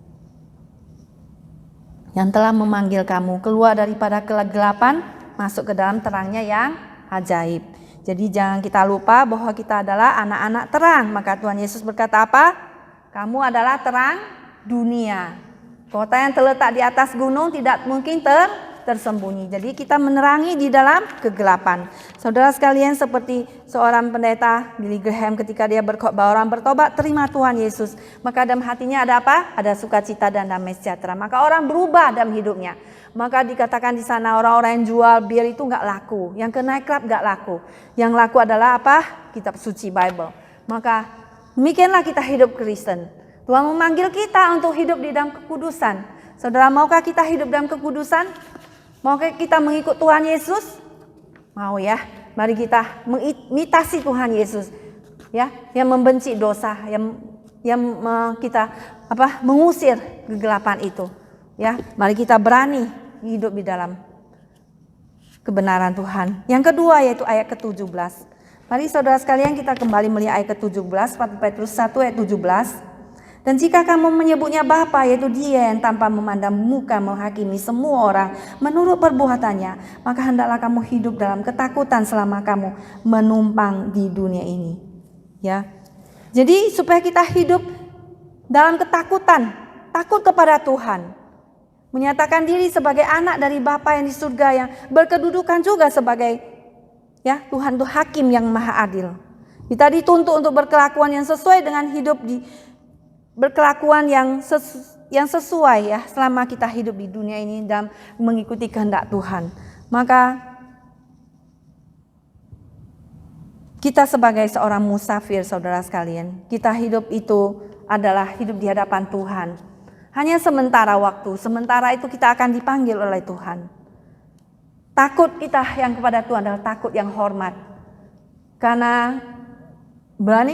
S1: Yang telah memanggil kamu keluar daripada kegelapan, masuk ke dalam terangnya yang ajaib. Jadi jangan kita lupa bahwa kita adalah anak-anak terang. Maka Tuhan Yesus berkata apa? Kamu adalah terang dunia. Kota yang terletak di atas gunung tidak mungkin tersembunyi. Jadi kita menerangi di dalam kegelapan. Saudara sekalian, seperti seorang pendeta Billy Graham ketika dia berkhotbah orang bertobat, terima Tuhan Yesus. Maka dalam hatinya ada apa? Ada sukacita dan damai sejahtera. Maka orang berubah dalam hidupnya. Maka dikatakan di sana orang-orang yang jual bir itu nggak laku, yang ke night club nggak laku. Yang laku adalah apa? Kitab suci Bible. Maka demikianlah kita hidup Kristen. Tuhan memanggil kita untuk hidup di dalam kekudusan. Saudara, maukah kita hidup dalam kekudusan? Maukah kita mengikut Tuhan Yesus? Mau ya. Mari kita mengimitasi Tuhan Yesus, ya, yang membenci dosa, yang kita mengusir kegelapan itu. Ya, mari kita berani hidup di dalam kebenaran Tuhan. Yang kedua yaitu ayat ke-17. Mari saudara sekalian kita kembali melihat ayat ke-17, 1 Petrus 1 ayat 17. Dan jika kamu menyebutnya Bapa, yaitu Dia yang tanpa memandang muka menghakimi semua orang menurut perbuatannya, maka hendaklah kamu hidup dalam ketakutan selama kamu menumpang di dunia ini. Ya. Jadi supaya kita hidup dalam ketakutan, takut kepada Tuhan. Menyatakan diri sebagai anak dari Bapa yang di surga, yang berkedudukan juga sebagai ya Tuhan itu hakim yang maha adil. Kita dituntut untuk berkelakuan yang sesuai dengan hidup berkelakuan yang sesuai ya selama kita hidup di dunia ini dan mengikuti kehendak Tuhan. Maka kita sebagai seorang musafir, saudara sekalian, kita hidup itu adalah hidup di hadapan Tuhan. Hanya sementara waktu, sementara itu kita akan dipanggil oleh Tuhan. Takut kita yang kepada Tuhan adalah takut yang hormat. Karena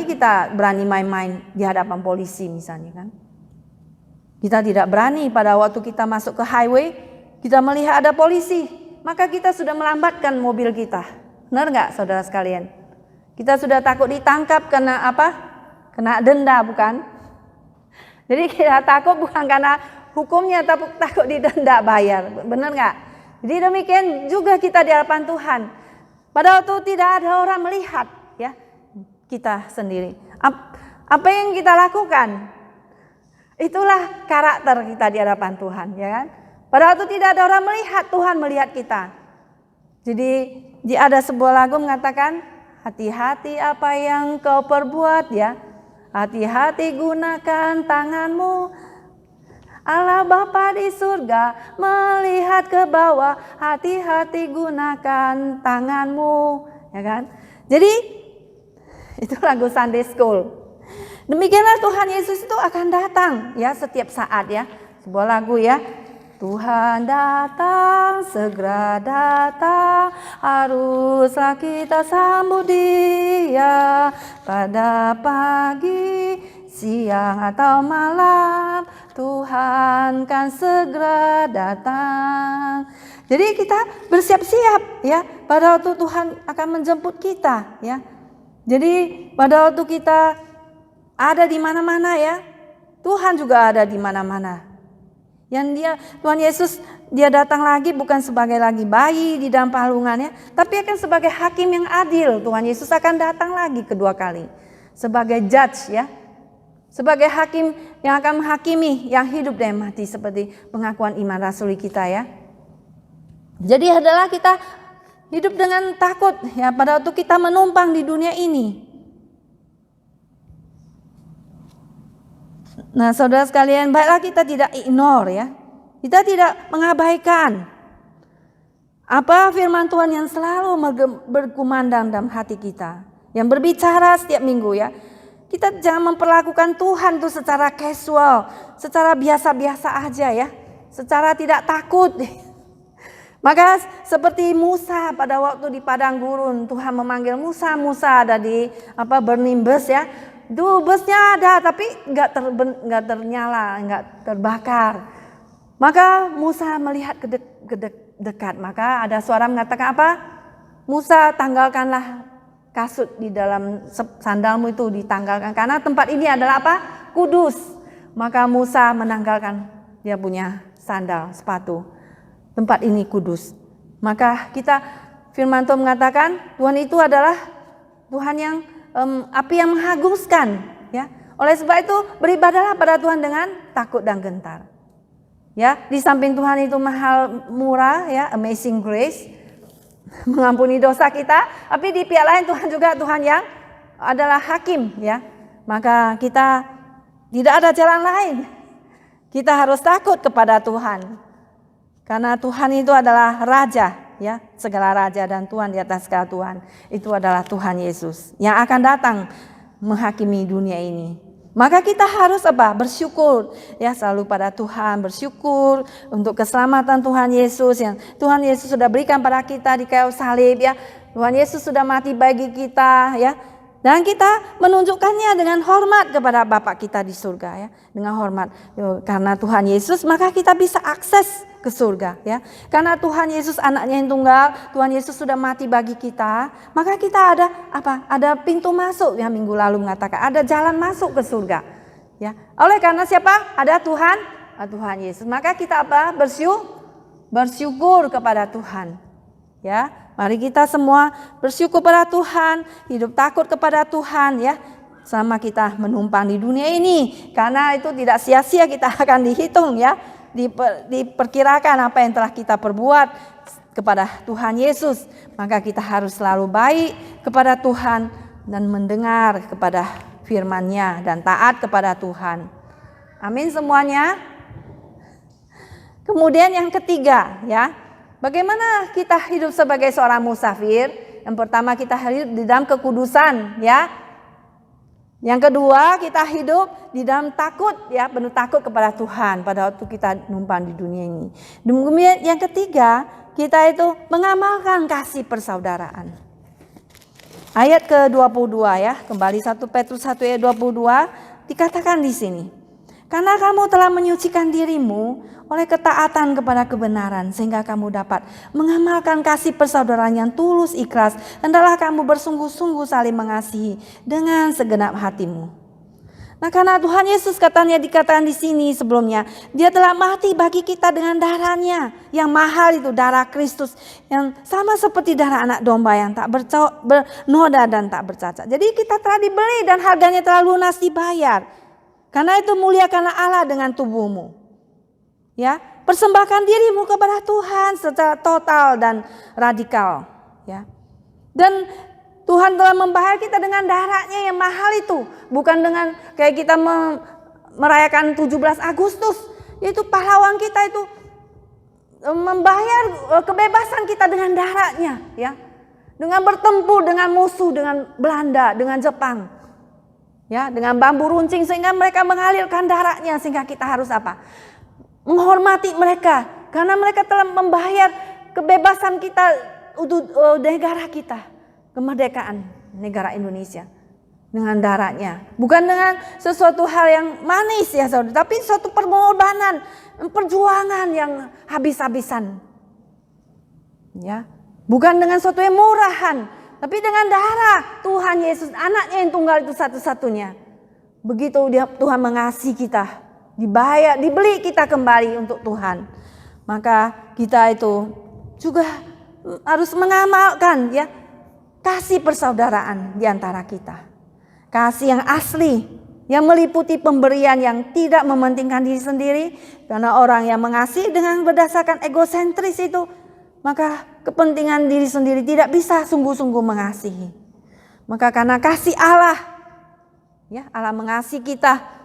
S1: kita berani main-main di hadapan polisi misalnya kan. Kita tidak berani pada waktu kita masuk ke highway, kita melihat ada polisi, maka kita sudah melambatkan mobil kita. Benar nggak saudara sekalian? Kita sudah takut ditangkap karena apa? Kena denda bukan? Jadi kita takut bukan karena hukumnya, tapi takut didenda bayar. Benar nggak? Jadi demikian juga kita di hadapan Tuhan. Pada waktu tidak ada orang melihat ya. Kita sendiri. Apa yang kita lakukan? Itulah karakter kita di hadapan Tuhan, ya kan? Pada waktu tidak ada orang melihat, Tuhan melihat kita. Jadi ada sebuah lagu mengatakan, hati-hati apa yang kau perbuat ya. Hati-hati gunakan tanganmu. Allah Bapa di surga melihat ke bawah, hati-hati gunakan tanganmu, ya kan? Jadi itu lagu Sunday School. Demikianlah Tuhan Yesus itu akan datang ya setiap saat ya. Sebuah lagu ya. Tuhan datang, segera datang, haruslah kita sambut Dia pada pagi, siang atau malam. Tuhan kan segera datang. Jadi kita bersiap-siap ya pada waktu Tuhan akan menjemput kita ya. Jadi pada waktu kita ada di mana-mana ya, Tuhan juga ada di mana-mana. Yang Tuhan Yesus dia datang lagi bukan sebagai lagi bayi di dalam palungannya, tapi akan sebagai hakim yang adil. Tuhan Yesus akan datang lagi kedua kali sebagai judge ya, sebagai hakim yang akan menghakimi yang hidup dan mati seperti pengakuan iman rasuli kita ya. Jadi adalah kita hidup dengan takut ya pada waktu kita menumpang di dunia ini. Nah, saudara sekalian, baiklah kita tidak ignore ya. Kita tidak mengabaikan apa firman Tuhan yang selalu berkumandang dalam hati kita, yang berbicara setiap minggu ya. Kita jangan memperlakukan Tuhan itu secara casual, secara biasa-biasa aja ya, secara tidak takut. Maka seperti Musa pada waktu di padang gurun, Tuhan memanggil Musa, Musa ada di burning bush ya. Itu busnya ada tapi nggak ternyala, nggak terbakar. Maka Musa melihat ke dekat, maka ada suara mengatakan apa? Musa, tanggalkanlah kasut di dalam sandalmu itu, ditanggalkan karena tempat ini adalah apa? Kudus. Maka Musa menanggalkan dia punya sandal, sepatu. Tempat ini kudus. Maka kita firman Tuhan mengatakan Tuhan itu adalah Tuhan yang api yang menghanguskan ya. Oleh sebab itu beribadahlah pada Tuhan dengan takut dan gentar. Ya, di samping Tuhan itu mahal murah ya, amazing grace, mengampuni dosa kita, tapi di pihak lain Tuhan juga Tuhan yang adalah hakim ya. Maka kita tidak ada jalan lain. Kita harus takut kepada Tuhan. Karena Tuhan itu adalah Raja ya, segala Raja dan Tuhan di atas segala Tuhan. Itu adalah Tuhan Yesus yang akan datang menghakimi dunia ini. Maka kita harus bersyukur ya, selalu pada Tuhan, bersyukur untuk keselamatan Tuhan Yesus yang Tuhan Yesus sudah berikan pada kita di kayu salib ya. Tuhan Yesus sudah mati bagi kita ya. Dan kita menunjukkannya dengan hormat kepada Bapa kita di surga ya, dengan hormat. Karena Tuhan Yesus maka kita bisa akses ke surga ya. Karena Tuhan Yesus anaknya yang tunggal, Tuhan Yesus sudah mati bagi kita, maka kita ada Ada pintu masuk yang minggu lalu mengatakan ada jalan masuk ke surga. Ya. Oleh karena siapa? Ada Tuhan Yesus. Maka kita bersyukur kepada Tuhan. Ya. Mari kita semua bersyukur pada Tuhan, hidup takut kepada Tuhan ya. Selama kita menumpang di dunia ini, karena itu tidak sia-sia kita akan dihitung ya. Diperkirakan apa yang telah kita perbuat kepada Tuhan Yesus. Maka kita harus selalu baik kepada Tuhan dan mendengar kepada firman-Nya dan taat kepada Tuhan. Amin semuanya. Kemudian yang ketiga ya. Bagaimana kita hidup sebagai seorang musafir? Yang pertama kita hidup di dalam kekudusan ya. Yang kedua kita hidup di dalam takut ya, penuh takut kepada Tuhan pada waktu kita numpang di dunia ini. Kemudian yang ketiga kita itu mengamalkan kasih persaudaraan. Ayat ke-22 ya, kembali 1 Petrus 1 ayat 22 dikatakan di sini. Karena kamu telah menyucikan dirimu oleh ketaatan kepada kebenaran sehingga kamu dapat mengamalkan kasih persaudaraan yang tulus ikhlas, hendaklah kamu bersungguh-sungguh saling mengasihi dengan segenap hatimu. Nah, karena Tuhan Yesus katanya dikatakan di sini sebelumnya, Dia telah mati bagi kita dengan darahnya yang mahal itu, darah Kristus yang sama seperti darah anak domba yang tak bernoda dan tak bercacat. Jadi kita telah dibeli dan harganya telah lunas dibayar. Karena itu muliakanlah Allah dengan tubuhmu. Ya, persembahkan dirimu kepada Tuhan secara total dan radikal, ya. Dan Tuhan telah membayar kita dengan darahnya yang mahal itu, bukan dengan kayak kita merayakan 17 Agustus. Itu pahlawan kita itu membayar kebebasan kita dengan darahnya, ya. Dengan bertempur dengan musuh, dengan Belanda, dengan Jepang. Ya, dengan bambu runcing sehingga mereka mengalirkan darahnya sehingga kita harus menghormati mereka karena mereka telah membayar kebebasan kita untuk negara kita, kemerdekaan negara Indonesia dengan darahnya, bukan dengan sesuatu hal yang manis ya saudara, tapi suatu pengorbanan, perjuangan yang habis-habisan, ya, bukan dengan sesuatu yang murahan, tapi dengan darah Tuhan Yesus, anaknya yang tunggal itu satu-satunya. Begitu Tuhan mengasihi kita. Dibayar, dibeli kita kembali untuk Tuhan. Maka kita itu juga harus mengamalkan ya kasih persaudaraan di antara kita. Kasih yang asli, yang meliputi pemberian yang tidak mementingkan diri sendiri. Karena orang yang mengasihi dengan berdasarkan egosentris itu, maka kepentingan diri sendiri tidak bisa sungguh-sungguh mengasihi. Maka karena kasih Allah, ya Allah mengasihi kita.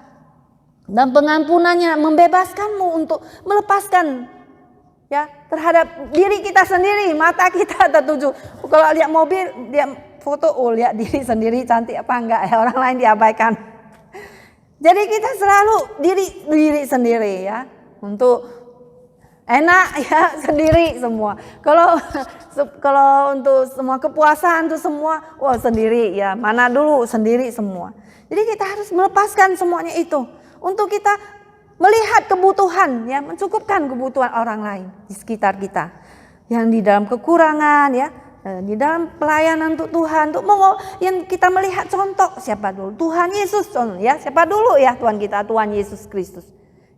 S1: Dan pengampunannya membebaskanmu untuk melepaskan ya terhadap diri kita sendiri. Mata kita tertuju. Kalau lihat mobil, dia foto, lihat diri sendiri cantik apa enggak ya, orang lain diabaikan. Jadi kita selalu diri sendiri ya untuk Enak ya, sendiri semua. Kalau untuk semua kepuasan, untuk semua, wah sendiri ya. Mana dulu sendiri semua. Jadi kita harus melepaskan semuanya itu untuk kita melihat kebutuhan, ya, mencukupkan kebutuhan orang lain di sekitar kita, yang di dalam kekurangan, ya, di dalam pelayanan untuk Tuhan, untuk yang kita melihat contoh siapa dulu, Tuhan Yesus, ya, siapa dulu ya Tuhan kita, Tuhan Yesus Kristus,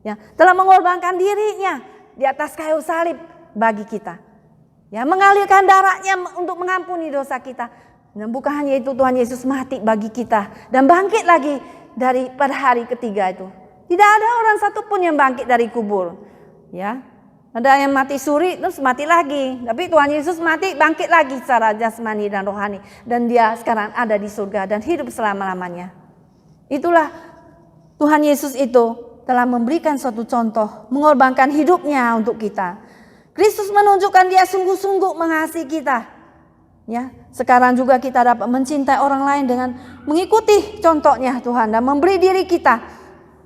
S1: ya, telah mengorbankan dirinya di atas kayu salib bagi kita, ya, mengalirkan darahnya untuk mengampuni dosa kita. Dan bukan hanya itu, Tuhan Yesus mati bagi kita dan bangkit lagi pada hari ketiga itu. Tidak ada orang satupun yang bangkit dari kubur, ya. Ada yang mati suri terus mati lagi, tapi Tuhan Yesus mati bangkit lagi secara jasmani dan rohani, dan dia sekarang ada di surga dan hidup selama-lamanya. Itulah Tuhan Yesus itu telah memberikan suatu contoh, mengorbankan hidupnya untuk kita. Kristus menunjukkan dia sungguh-sungguh mengasihi kita. Ya, sekarang juga kita dapat mencintai orang lain dengan mengikuti contohnya Tuhan dan memberi diri kita,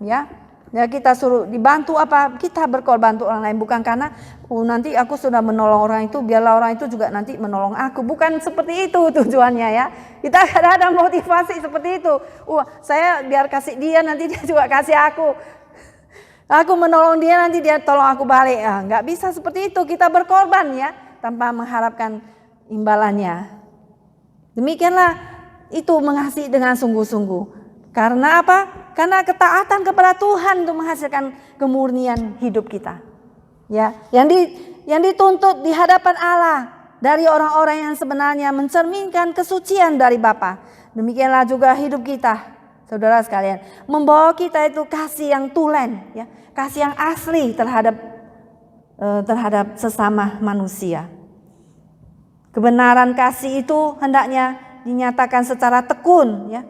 S1: ya kita suruh dibantu apa, kita berkorban untuk orang lain, bukan karena nanti aku sudah menolong orang itu, biarlah orang itu juga nanti menolong aku, bukan seperti itu tujuannya, ya. Kita ada motivasi seperti itu. Saya biar kasih dia, nanti dia juga kasih aku menolong dia, nanti dia tolong aku balik. Nggak bisa seperti itu. Kita berkorban, ya, tanpa mengharapkan imbalannya. Demikianlah itu mengasihi dengan sungguh-sungguh. Karena apa? Karena ketaatan kepada Tuhan untuk menghasilkan kemurnian hidup kita. Ya, yang dituntut di hadapan Allah dari orang-orang yang sebenarnya mencerminkan kesucian dari Bapa. Demikianlah juga hidup kita, saudara sekalian, membawa kita itu kasih yang tulen, ya, kasih yang asli terhadap sesama manusia. Kebenaran kasih itu hendaknya dinyatakan secara tekun, ya,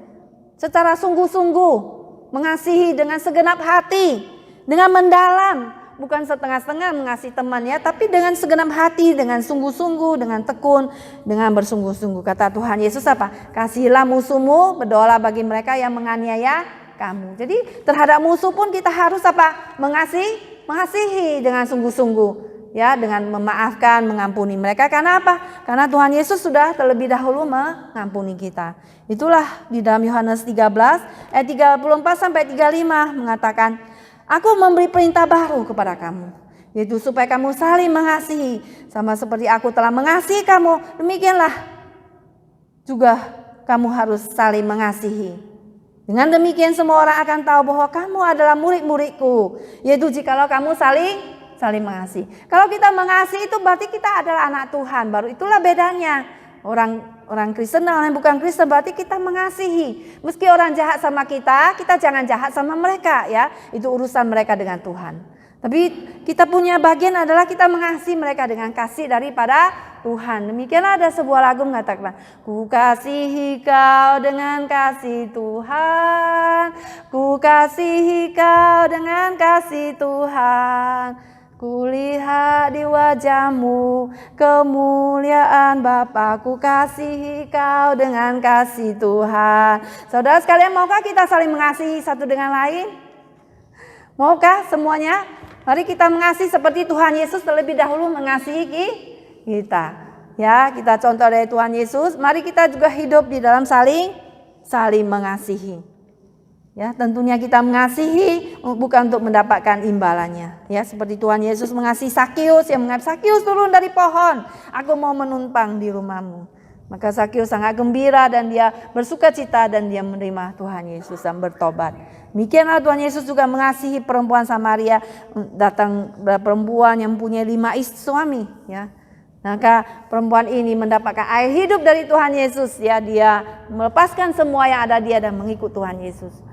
S1: secara sungguh-sungguh, mengasihi dengan segenap hati, dengan mendalam, bukan setengah-setengah mengasihi teman, ya, tapi dengan segenap hati, dengan sungguh-sungguh, dengan tekun, dengan bersungguh-sungguh. Kata Tuhan Yesus apa? Kasihilah musuhmu, berdoalah bagi mereka yang menganiaya kamu. Jadi terhadap musuh pun kita harus apa? Mengasihi dengan sungguh-sungguh. Ya, dengan memaafkan, mengampuni mereka. Karena apa? Karena Tuhan Yesus sudah terlebih dahulu mengampuni kita. Itulah di dalam Yohanes 13 ayat 34 sampai 35 mengatakan, aku memberi perintah baru kepada kamu, yaitu supaya kamu saling mengasihi, sama seperti aku telah mengasihi kamu, demikianlah juga kamu harus saling mengasihi. Dengan demikian semua orang akan tahu bahwa kamu adalah murid-muridku, yaitu jikalau kamu saling mengasihi. Kalau kita mengasihi itu berarti kita adalah anak Tuhan. Baru itulah bedanya. Orang Kristen dan orang bukan Kristen, berarti kita mengasihi. Meski orang jahat sama kita jangan jahat sama mereka, ya. Itu urusan mereka dengan Tuhan. Tapi kita punya bagian adalah kita mengasihi mereka dengan kasih daripada Tuhan. Demikianlah ada sebuah lagu mengatakan, ku kasihi kau dengan kasih Tuhan, ku kasihi kau dengan kasih Tuhan. Kulihat di wajahmu kemuliaan Bapa, ku kasihi kau dengan kasih Tuhan. Saudara sekalian, maukah kita saling mengasihi satu dengan lain? Maukah semuanya? Mari kita mengasihi seperti Tuhan Yesus terlebih dahulu mengasihi kita. Ya, kita contoh dari Tuhan Yesus. Mari kita juga hidup di dalam saling mengasihi. Ya, tentunya kita mengasihi bukan untuk mendapatkan imbalannya. Ya, seperti Tuhan Yesus mengasihi Sakius, yang mengatakan, Sakius turun dari pohon, aku mau menumpang di rumahmu. Maka Sakius sangat gembira dan dia bersuka cita dan dia menerima Tuhan Yesus dan bertobat. Demikianlah Tuhan Yesus juga mengasihi perempuan Samaria, datang perempuan yang punya 5 suami, ya. Maka perempuan ini mendapatkan air hidup dari Tuhan Yesus, ya, dia melepaskan semua yang ada dia dan mengikut Tuhan Yesus.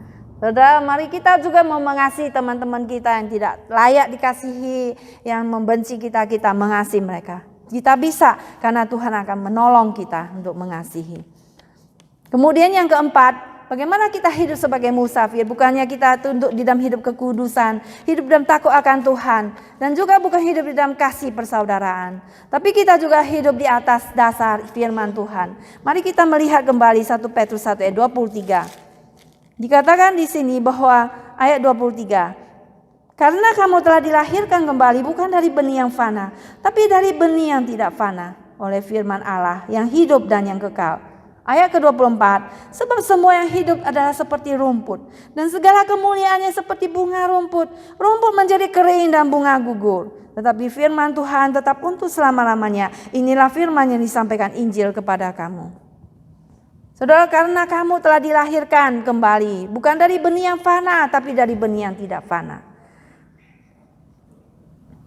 S1: Saudara, mari kita juga mau mengasihi teman-teman kita yang tidak layak dikasihi, yang membenci kita mengasihi mereka. Kita bisa karena Tuhan akan menolong kita untuk mengasihi. Kemudian yang keempat, bagaimana kita hidup sebagai musafir? Bukannya kita tunduk di dalam hidup kekudusan, hidup dalam takut akan Tuhan, dan juga bukan hidup di dalam kasih persaudaraan, tapi kita juga hidup di atas dasar firman Tuhan. Mari kita melihat kembali 1 Petrus 1 ayat 23. Dikatakan di sini bahwa ayat 23, Karena kamu telah dilahirkan kembali bukan dari benih yang fana, tapi dari benih yang tidak fana, oleh firman Allah yang hidup dan yang kekal. Ayat ke-24, sebab semua yang hidup adalah seperti rumput, dan segala kemuliaannya seperti bunga rumput. Rumput menjadi kering dan bunga gugur, tetapi firman Tuhan tetap untuk selama-lamanya. Inilah firman yang disampaikan Injil kepada kamu. Saudara, karena kamu telah dilahirkan kembali, bukan dari benih yang fana, tapi dari benih yang tidak fana.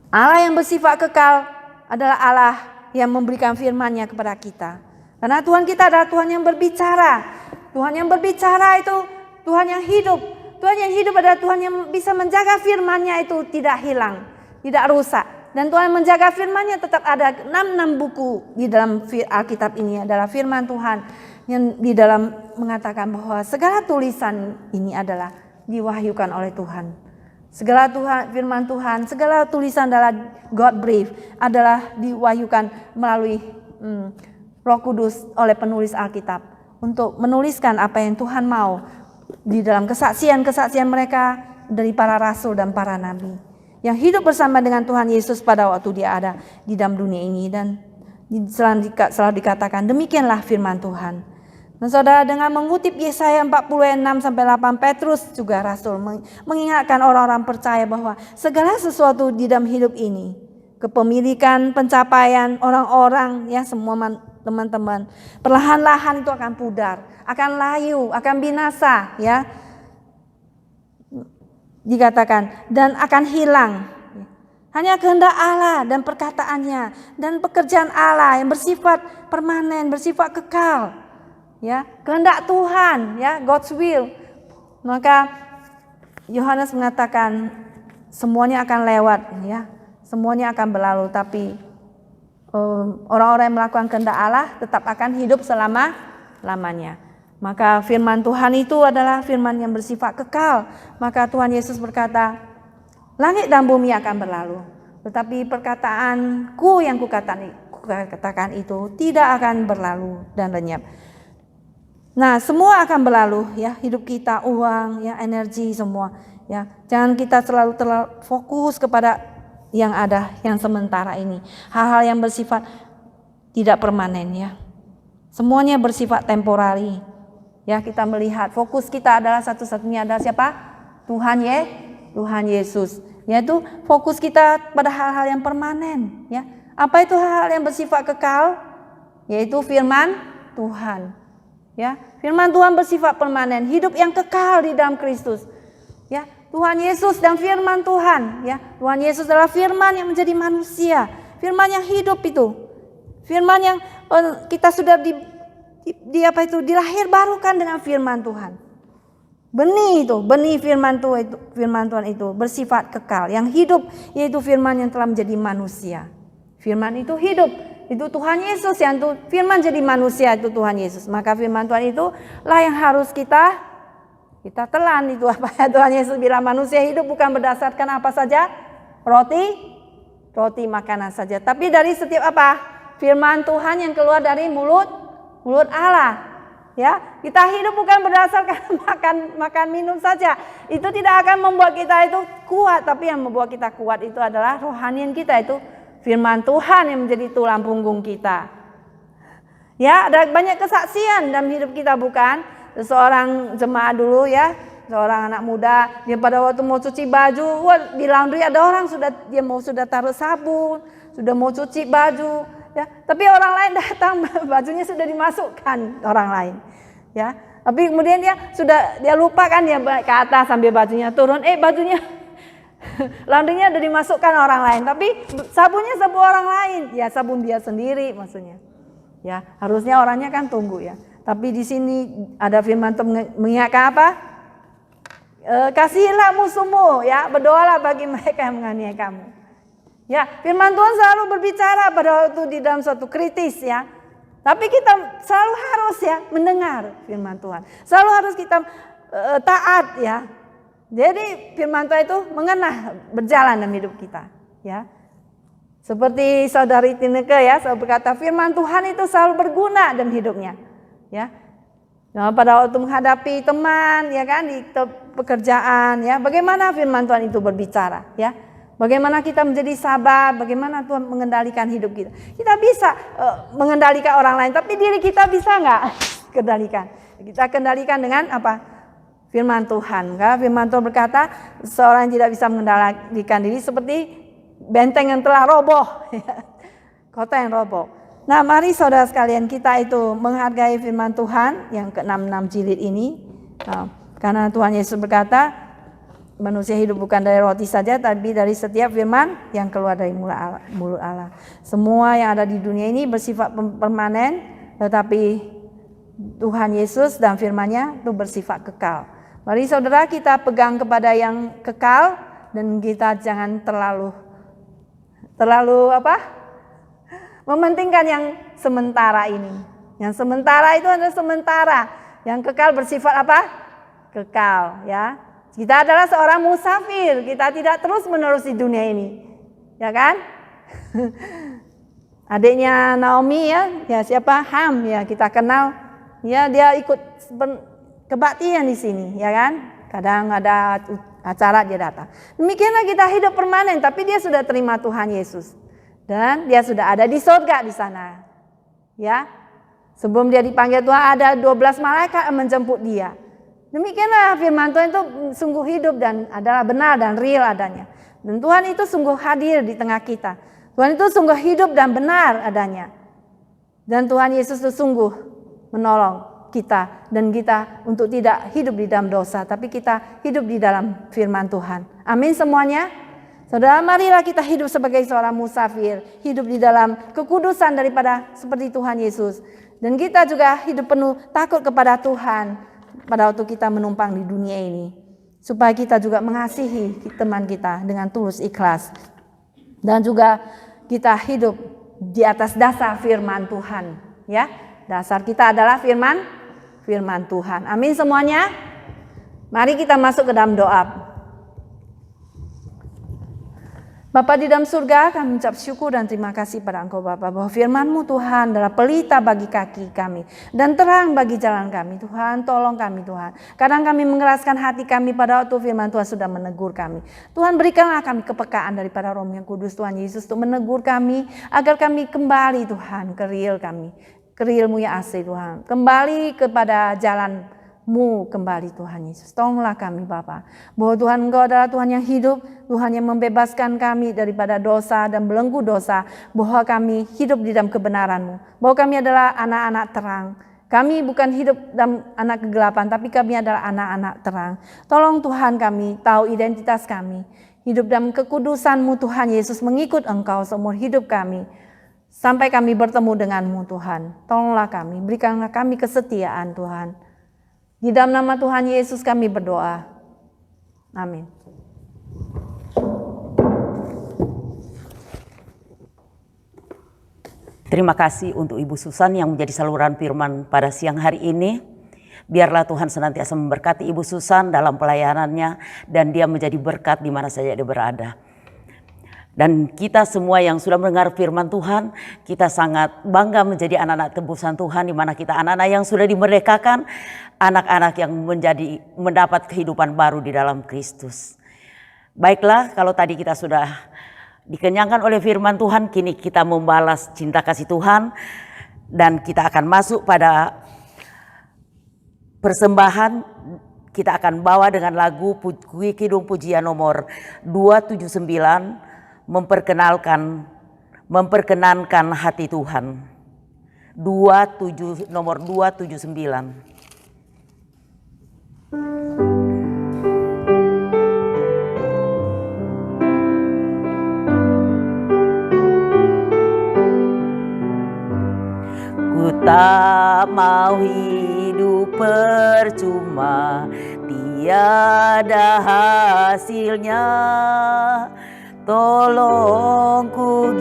S1: Allah yang bersifat kekal adalah Allah yang memberikan firman-Nya kepada kita. Karena Tuhan kita adalah Tuhan yang berbicara. Tuhan yang berbicara itu Tuhan yang hidup. Tuhan yang hidup adalah Tuhan yang bisa menjaga firman-Nya itu tidak hilang, tidak rusak. Dan Tuhan menjaga firman-Nya tetap ada. 6 buku di dalam Alkitab ini adalah firman Tuhan yang di dalam mengatakan bahwa segala tulisan ini adalah diwahyukan oleh Tuhan. Segala firman Tuhan, segala tulisan adalah God breathed, adalah diwahyukan melalui Roh Kudus oleh penulis Alkitab untuk menuliskan apa yang Tuhan mau di dalam kesaksian-kesaksian mereka dari para rasul dan para nabi yang hidup bersama dengan Tuhan Yesus pada waktu dia ada di dalam dunia ini. Dan selalu dikatakan demikianlah firman Tuhan. Nah, saudara, dengan mengutip Yesaya 46-8, Petrus juga rasul mengingatkan orang-orang percaya bahwa segala sesuatu di dalam hidup ini, kepemilikan, pencapaian orang-orang, ya semua teman-teman, perlahan-lahan itu akan pudar, akan layu, akan binasa, ya. Dikatakan dan akan hilang. Hanya kehendak Allah dan perkataannya dan pekerjaan Allah yang bersifat permanen, bersifat kekal. Ya, kehendak Tuhan, ya, God's will. Maka Yohanes mengatakan semuanya akan lewat, ya. Semuanya akan berlalu, tapi orang-orang yang melakukan kehendak Allah tetap akan hidup selama-lamanya. Maka firman Tuhan itu adalah firman yang bersifat kekal. Maka Tuhan Yesus berkata, langit dan bumi akan berlalu, tetapi perkataanku yang kukatakan itu tidak akan berlalu dan lenyap. Nah, semua akan berlalu, ya, hidup kita, uang, ya, energi, semua, ya. Jangan kita terlalu fokus kepada yang ada, yang sementara ini. Hal-hal yang bersifat tidak permanen, ya. Semuanya bersifat temporari. Ya, kita melihat fokus kita adalah satu-satunya adalah siapa? Tuhan Yesus. Yaitu fokus kita pada hal-hal yang permanen, ya. Apa itu hal-hal yang bersifat kekal? Yaitu firman Tuhan. Ya, firman Tuhan bersifat permanen, hidup yang kekal di dalam Kristus. Ya, Tuhan Yesus dan firman Tuhan, ya. Tuhan Yesus adalah firman yang menjadi manusia, firman yang hidup itu. Firman yang kita sudah dilahir barukan dengan firman Tuhan. Benih firman Tuhan itu bersifat kekal, yang hidup, yaitu firman yang telah menjadi manusia. Firman itu hidup. Itu Tuhan Yesus yang firman jadi manusia, itu Tuhan Yesus. Maka firman Tuhan itu lah yang harus kita telan. Itu apa ya Tuhan Yesus bilang, manusia hidup bukan berdasarkan apa saja? Roti makanan saja. Tapi dari setiap apa? Firman Tuhan yang keluar dari mulut Allah. Ya, kita hidup bukan berdasarkan makan minum saja. Itu tidak akan membuat kita itu kuat, tapi yang membuat kita kuat itu adalah rohanian kita, itu firman Tuhan yang menjadi tulang punggung kita. Ya, ada banyak kesaksian dalam hidup kita, bukan? Seorang jemaat dulu, ya, seorang anak muda, dia pada waktu mau cuci baju, di laundry ada orang sudah taruh sabun, sudah mau cuci baju, ya. Tapi orang lain datang, bajunya sudah dimasukkan orang lain, ya. Tapi kemudian dia lupa kan, dia ke atas sambil bajunya turun, bajunya laundrynya udah dimasukkan orang lain, tapi sabunnya sabun orang lain, ya sabun dia sendiri maksudnya. Ya, harusnya orangnya kan tunggu, ya. Tapi di sini ada firman Tuhan mengingatkan apa? Kasihilah musuhmu, ya, berdoalah bagi mereka yang menganiaya kamu. Ya, firman Tuhan selalu berbicara pada waktu di dalam suatu kritis, ya. Tapi kita selalu harus, ya, mendengar firman Tuhan. Selalu harus kita taat, ya. Jadi firman Tuhan itu mengena berjalan dalam hidup kita, ya. Seperti saudari Tineke, ya, selalu berkata firman Tuhan itu selalu berguna dalam hidupnya, ya. Nah, pada waktu menghadapi teman, ya kan, pekerjaan, ya. Bagaimana firman Tuhan itu berbicara, ya. Bagaimana kita menjadi sabar, bagaimana Tuhan mengendalikan hidup kita. Kita bisa mengendalikan orang lain, tapi diri kita bisa nggak kendalikan? Kita kendalikan dengan apa? Firman Tuhan. Firman Tuhan berkata, seorang yang tidak bisa mengendalikan diri seperti benteng yang telah roboh, kota yang roboh. Nah, mari saudara sekalian, kita itu menghargai firman Tuhan yang ke-66 jilid ini. Karena Tuhan Yesus berkata, manusia hidup bukan dari roti saja, tapi dari setiap firman yang keluar dari mulut Allah. Semua yang ada di dunia ini bersifat permanen, tetapi Tuhan Yesus dan firman-Nya itu bersifat kekal. Mari saudara, kita pegang kepada yang kekal, dan kita jangan terlalu mementingkan yang sementara ini. Yang sementara itu adalah sementara. Yang kekal bersifat apa? Kekal, ya. Kita adalah seorang musafir. Kita tidak terus menerus di dunia ini, ya kan? Adiknya Naomi, ya siapa? Ham, ya kita kenal. Ya, dia ikut kebaktian di sini, ya kan? Kadang ada acara dia datang. Demikianlah kita hidup permanen, tapi dia sudah terima Tuhan Yesus. Dan dia sudah ada di surga di sana. Ya. Sebelum dia dipanggil Tuhan, ada 12 malaikat yang menjemput dia. Demikianlah firman Tuhan itu sungguh hidup dan adalah benar dan real adanya. Dan Tuhan itu sungguh hadir di tengah kita. Tuhan itu sungguh hidup dan benar adanya. Dan Tuhan Yesus itu sungguh menolong kita dan kita untuk tidak hidup di dalam dosa, tapi kita hidup di dalam firman Tuhan. Amin semuanya. Saudara, marilah kita hidup sebagai seorang musafir, hidup di dalam kekudusan daripada seperti Tuhan Yesus. Dan kita juga hidup penuh takut kepada Tuhan pada waktu kita menumpang di dunia ini. Supaya kita juga mengasihi teman kita dengan tulus ikhlas. Dan juga kita hidup di atas dasar firman Tuhan. Ya, dasar kita adalah firman Tuhan. Amin semuanya. Mari kita masuk ke dalam doa. Bapa di dalam surga, kami mengucap syukur dan terima kasih pada Engkau Bapa, bahwa firman-Mu Tuhan adalah pelita bagi kaki kami dan terang bagi jalan kami. Tuhan, tolong kami Tuhan. Kadang kami mengeraskan hati kami pada waktu firman Tuhan sudah menegur kami. Tuhan, berikanlah kami kepekaan daripada Roh yang Kudus Tuhan Yesus untuk menegur kami, agar kami kembali Tuhan ke real kami, ke real-Mu yang asli Tuhan. Kembali kepada jalan-Mu kembali Tuhan Yesus. Tolonglah kami Bapa, bahwa Tuhan Engkau adalah Tuhan yang hidup, Tuhan yang membebaskan kami daripada dosa dan belenggu dosa, bahwa kami hidup di dalam kebenaran-Mu, bahwa kami adalah anak-anak terang. Kami bukan hidup dalam anak kegelapan, tapi kami adalah anak-anak terang. Tolong Tuhan kami tahu identitas kami, hidup dalam kekudusan-Mu Tuhan Yesus, mengikut Engkau seumur hidup kami, sampai kami bertemu dengan-Mu Tuhan. Tolonglah kami, berikanlah kami kesetiaan Tuhan. Di dalam nama Tuhan Yesus kami berdoa. Amin.
S3: Terima kasih untuk Ibu Susan yang menjadi saluran firman pada siang hari ini. Biarlah Tuhan senantiasa memberkati Ibu Susan dalam pelayanannya dan dia menjadi berkat di mana saja dia berada. Dan kita semua yang sudah mendengar firman Tuhan, kita sangat bangga menjadi anak-anak tebusan Tuhan, di mana kita anak-anak yang sudah dimerdekakan, anak-anak yang mendapat kehidupan baru di dalam Kristus. Baiklah, kalau tadi kita sudah dikenyangkan oleh firman Tuhan, kini kita membalas cinta kasih Tuhan dan kita akan masuk pada persembahan. Kita akan bawa dengan lagu Kidung Pujian nomor 279, memperkenankan hati Tuhan. Nomor 279. Ku tak mau hidup percuma, tiada hasilnya. Tolong ku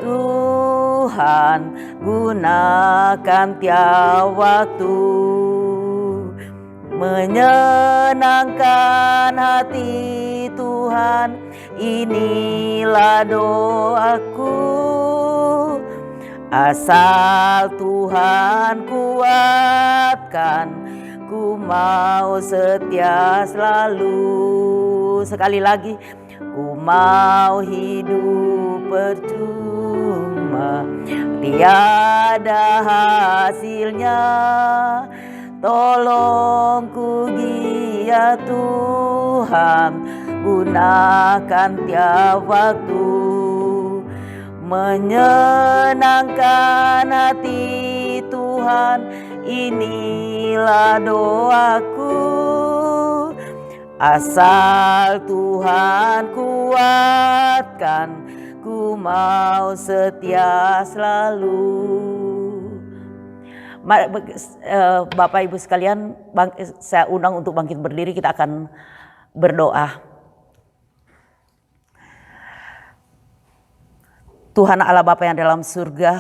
S3: Tuhan, gunakan tiap waktu, menyenangkan hati Tuhan, inilah doaku. Asal Tuhan kuatkan, ku mau setia selalu. Sekali lagi, ku mau hidup percuma, tiada hasilnya. Tolong ku ya Tuhan, gunakan tiap waktu, menyenangkan hati Tuhan, inilah doaku. Asal Tuhan kuatkan, ku mau setia selalu. Bapak Ibu sekalian, saya undang untuk bangkit berdiri, kita akan berdoa. Tuhan Allah Bapa yang dalam surga,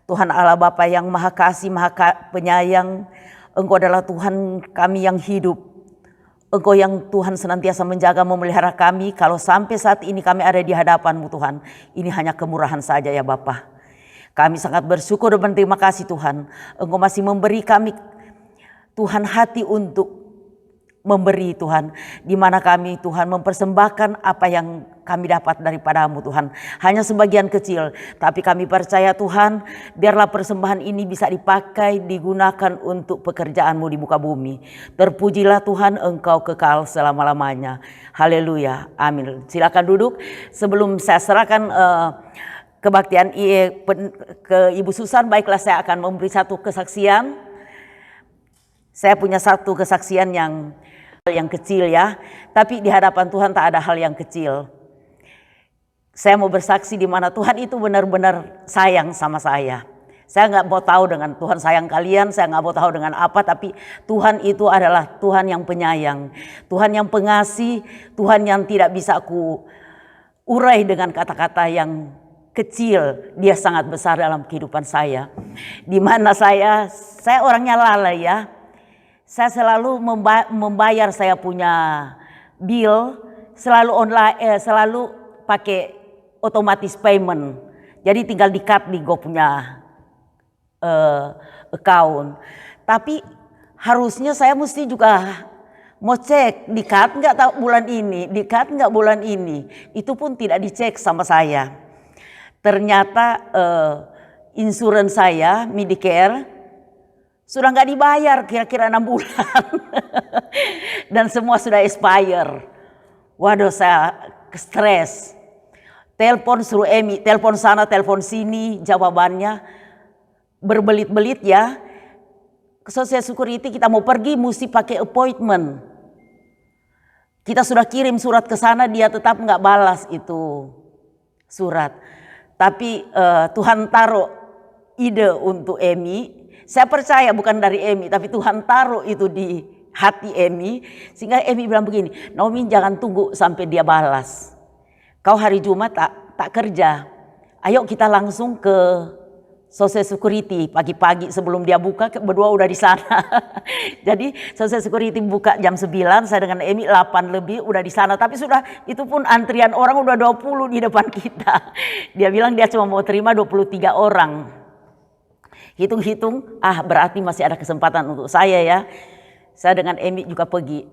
S3: Tuhan Allah Bapa yang maha kasih, maha penyayang, Engkau adalah Tuhan kami yang hidup. Engkau yang Tuhan senantiasa menjaga, memelihara kami. Kalau sampai saat ini kami ada di hadapan-Mu Tuhan, ini hanya kemurahan saja ya Bapa. Kami sangat bersyukur dan berterima kasih Tuhan. Engkau masih memberi kami Tuhan hati untuk memberi Tuhan. Di mana kami Tuhan mempersembahkan apa yang kami dapat daripada-Mu Tuhan. Hanya sebagian kecil. Tapi kami percaya Tuhan, biarlah persembahan ini bisa dipakai, digunakan untuk pekerjaan-Mu di muka bumi. Terpujilah Tuhan, Engkau kekal selama-lamanya. Haleluya. Amin. Silakan duduk. Sebelum saya serahkan kebaktian ke Ibu Susan, baiklah saya akan memberi satu kesaksian. Saya punya satu kesaksian yang kecil ya, tapi di hadapan Tuhan tak ada hal yang kecil. Saya mau bersaksi di mana Tuhan itu benar-benar sayang sama saya. Saya nggak mau tahu dengan Tuhan sayang kalian, saya nggak mau tahu dengan apa, tapi Tuhan itu adalah Tuhan yang penyayang, Tuhan yang pengasih, Tuhan yang tidak bisa aku urai dengan kata-kata yang kecil. Dia sangat besar dalam kehidupan saya. Di mana saya orangnya lalai ya. Saya selalu membayar saya punya bill selalu online, selalu pakai otomatis payment. Jadi tinggal di-cut di gue punya account. Tapi harusnya saya mesti juga mau cek di-cut nggak tahu bulan ini, di-cut nggak bulan ini. Itu pun tidak dicek sama saya. Ternyata insurans saya, Medicare, sudah nggak dibayar kira-kira 6 bulan. Dan semua sudah expire. Waduh, saya stres. Telepon suruh Emi, telepon sana, telepon sini, jawabannya berbelit-belit ya. Social Security kita mau pergi mesti pakai appointment. Kita sudah kirim surat ke sana, dia tetap nggak balas itu surat. Tapi Tuhan taruh ide untuk Emi. Saya percaya bukan dari Emi, tapi Tuhan taruh itu di hati Emi. Sehingga Emi bilang begini, Naomi jangan tunggu sampai dia balas. Kau hari Jumat tak kerja. Ayo kita langsung ke Social Security pagi-pagi sebelum dia buka, berdua udah di sana. Jadi Social Security buka jam 9, saya dengan Emi 8 lebih udah di sana. Tapi sudah itu pun antrian orang udah 20 di depan kita. Dia bilang dia cuma mau terima 23 orang. Hitung-hitung, berarti masih ada kesempatan untuk saya ya. Saya dengan Emi juga pergi.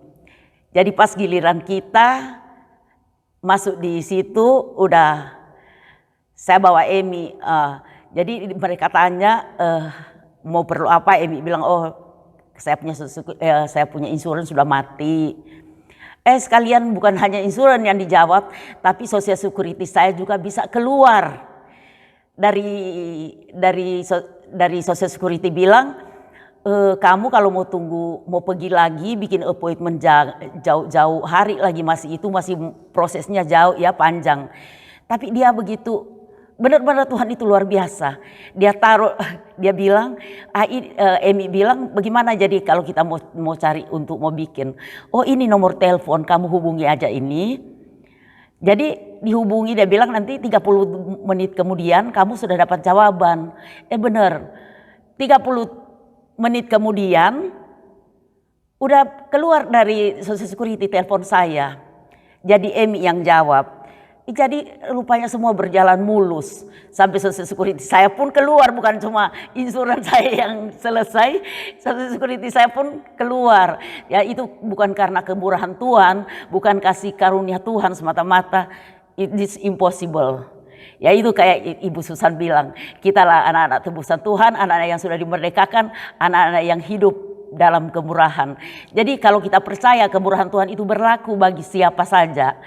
S3: Jadi pas giliran kita masuk di situ udah saya bawa Emi. Jadi mereka tanya mau perlu apa, Emi bilang saya punya insurans sudah mati. Sekalian bukan hanya insurans yang dijawab, tapi Social Security saya juga bisa keluar dari Social Security bilang kamu kalau mau pergi lagi bikin appointment jauh-jauh hari lagi, masih prosesnya jauh ya, panjang. Tapi dia begitu. Benar-benar Tuhan itu luar biasa. Dia bilang, Emi bilang, bagaimana jadi kalau kita mau cari untuk mau bikin. Oh ini nomor telepon, kamu hubungi aja ini. Jadi dihubungi, dia bilang nanti 30 menit kemudian kamu sudah dapat jawaban. Benar, 30 menit kemudian udah keluar dari Social Security telepon saya. Jadi Emi yang jawab. Jadi rupanya semua berjalan mulus. Sampai social security saya pun keluar, bukan cuma insuransi saya yang selesai, social security saya pun keluar. Ya itu bukan karena kemurahan Tuhan, bukan kasih karunia Tuhan semata-mata. It is impossible. Ya itu kayak Ibu Susan bilang, kita lah anak-anak tebusan Tuhan, anak-anak yang sudah dimerdekakan, anak-anak yang hidup dalam kemurahan. Jadi kalau kita percaya kemurahan Tuhan itu berlaku bagi siapa saja,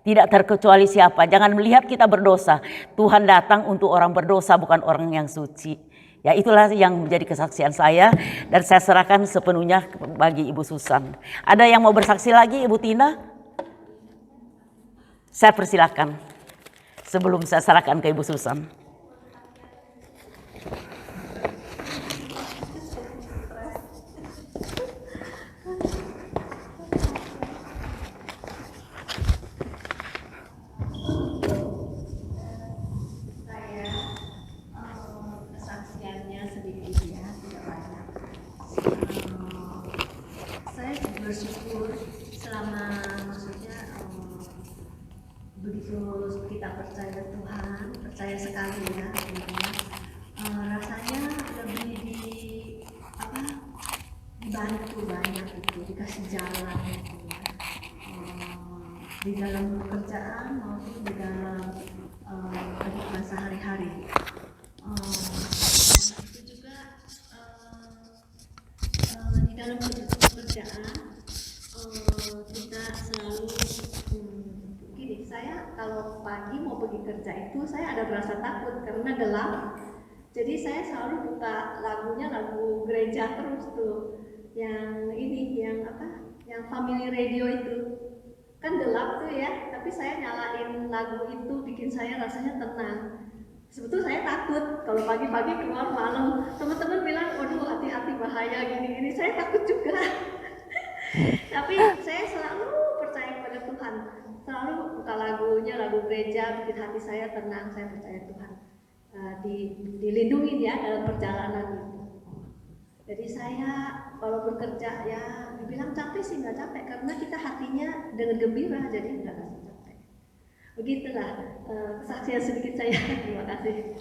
S3: tidak terkecuali siapa. Jangan melihat kita berdosa. Tuhan datang untuk orang berdosa, bukan orang yang suci. Ya itulah yang menjadi kesaksian saya, dan saya serahkan sepenuhnya bagi Ibu Susan. Ada yang mau bersaksi lagi, Ibu Tina? Saya persilakan sebelum saya serahkan ke Ibu Susan.
S4: Bersyukur selama begitu kita percaya Tuhan, percaya sekali ya, rasanya lebih dibantu banyak itu, dikasih jalan gitu ya, di dalam pekerjaan maupun di dalam kehidupan sehari-hari. Itu juga di dalam pekerjaan kita selalu gini, saya kalau pagi mau pergi kerja itu saya ada rasa takut karena gelap, jadi saya selalu buka lagunya, lagu gereja terus tuh, yang ini, yang family radio itu kan gelap tuh ya, tapi saya nyalain lagu itu, bikin saya rasanya tenang. Sebetulnya saya takut kalau pagi-pagi keluar malam, teman-teman bilang, waduh hati-hati bahaya gini-gini, saya takut juga. Tapi saya selalu percaya pada Tuhan, selalu buka lagunya, lagu gereja, bikin hati saya tenang. Saya percaya Tuhan dilindungi ya dalam perjalanan itu. Jadi saya kalau bekerja ya dibilang capek sih nggak capek, karena kita hatinya dengan gembira, jadi nggak rasa capek. Begitulah kesaksian sedikit saya. Terima kasih.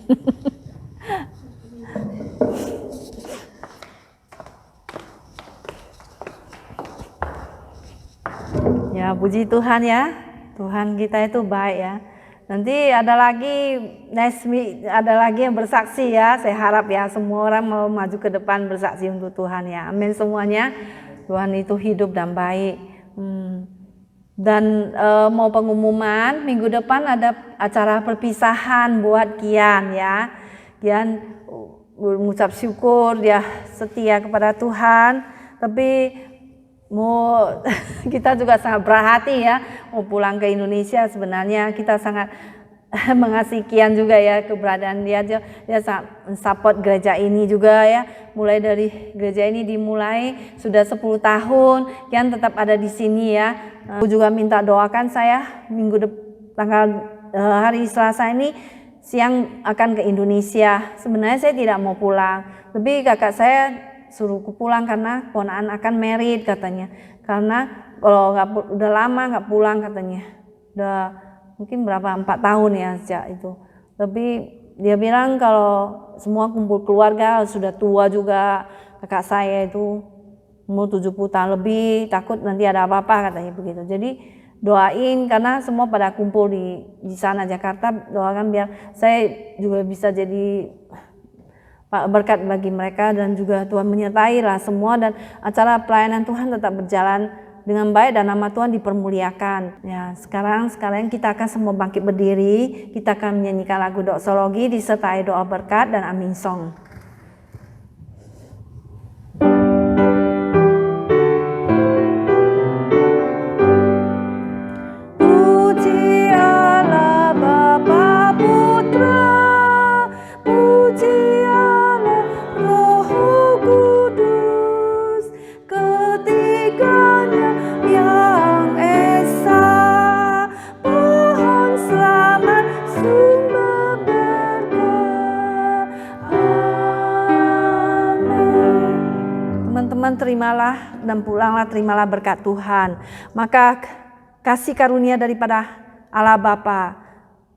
S1: Ya, puji Tuhan ya. Tuhan kita itu baik ya. Nanti ada lagi next week, ada lagi yang bersaksi ya. Saya harap ya semua orang mau maju ke depan bersaksi untuk Tuhan ya. Amin semuanya. Tuhan itu hidup dan baik. Dan mau pengumuman minggu depan ada acara perpisahan buat Kian ya. Kian mengucap syukur dia setia kepada Tuhan, tapi mau kita juga sangat berhati ya mau pulang ke Indonesia. Sebenarnya kita sangat mengasihi Kian juga ya, keberadaan dia sangat support gereja ini juga ya. Mulai dari gereja ini dimulai sudah 10 tahun, Kian tetap ada di sini ya. Aku juga minta doakan saya tanggal hari Selasa ini siang akan ke Indonesia. Sebenarnya saya tidak mau pulang, tapi kakak saya suruh pulang karena ponakan akan married katanya. Karena kalau udah lama nggak pulang katanya, udah mungkin 4 tahun ya sejak itu. Tapi dia bilang kalau semua kumpul keluarga, sudah tua juga kakak saya itu, umur 70 tahun lebih, takut nanti ada apa-apa katanya begitu. Jadi doain karena semua pada kumpul di sana Jakarta, doakan biar saya juga bisa jadi berkat bagi mereka, dan juga Tuhan menyertai lah semua, dan acara pelayanan Tuhan tetap berjalan dengan baik dan nama Tuhan dipermuliakan. Ya, sekarang kita akan semua bangkit berdiri, kita akan menyanyikan lagu doksologi disertai doa berkat dan amin song. Puji Allah Bapa Putra, puji Roh Kudus, ketiganya yang esa, pohon selamat, sumber berkat. Amin. Teman-teman terimalah dan pulanglah, terimalah berkat Tuhan. Maka kasih karunia daripada Allah Bapa,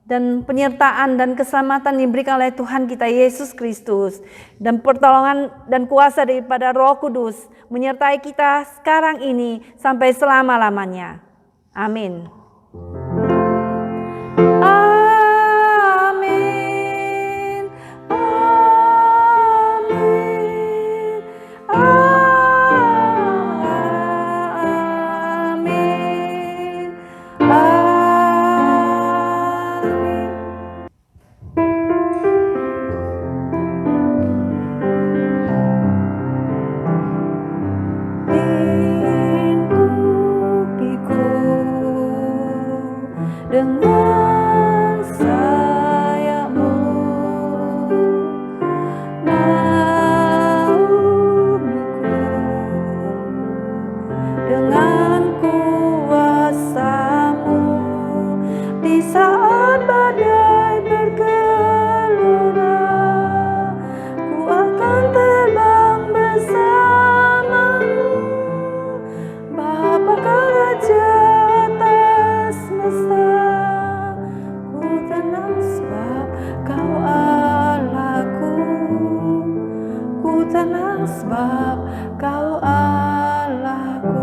S1: dan penyertaan dan keselamatan diberikan oleh Tuhan kita Yesus Kristus, dan pertolongan dan kuasa daripada Roh Kudus menyertai kita sekarang ini sampai selama-lamanya. Amin. Amin. Amin. Amin. Amin. Lindungiku dengan sayapmu, naungiku dengan kuasa-Mu di saat badai bergelora. Ku akan terbang bersama-Mu, Bapa Kau Raja atas semesta. Ku tenang sebab Kau Allahku, ku tenang sebab Kau Allahku.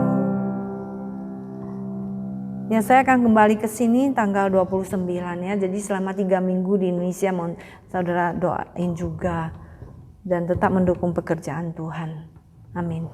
S1: Ya, saya akan kembali ke sini tanggal 29 ya. Jadi selama 3 minggu di Indonesia mohon saudara doain juga dan tetap mendukung pekerjaan Tuhan. Amin.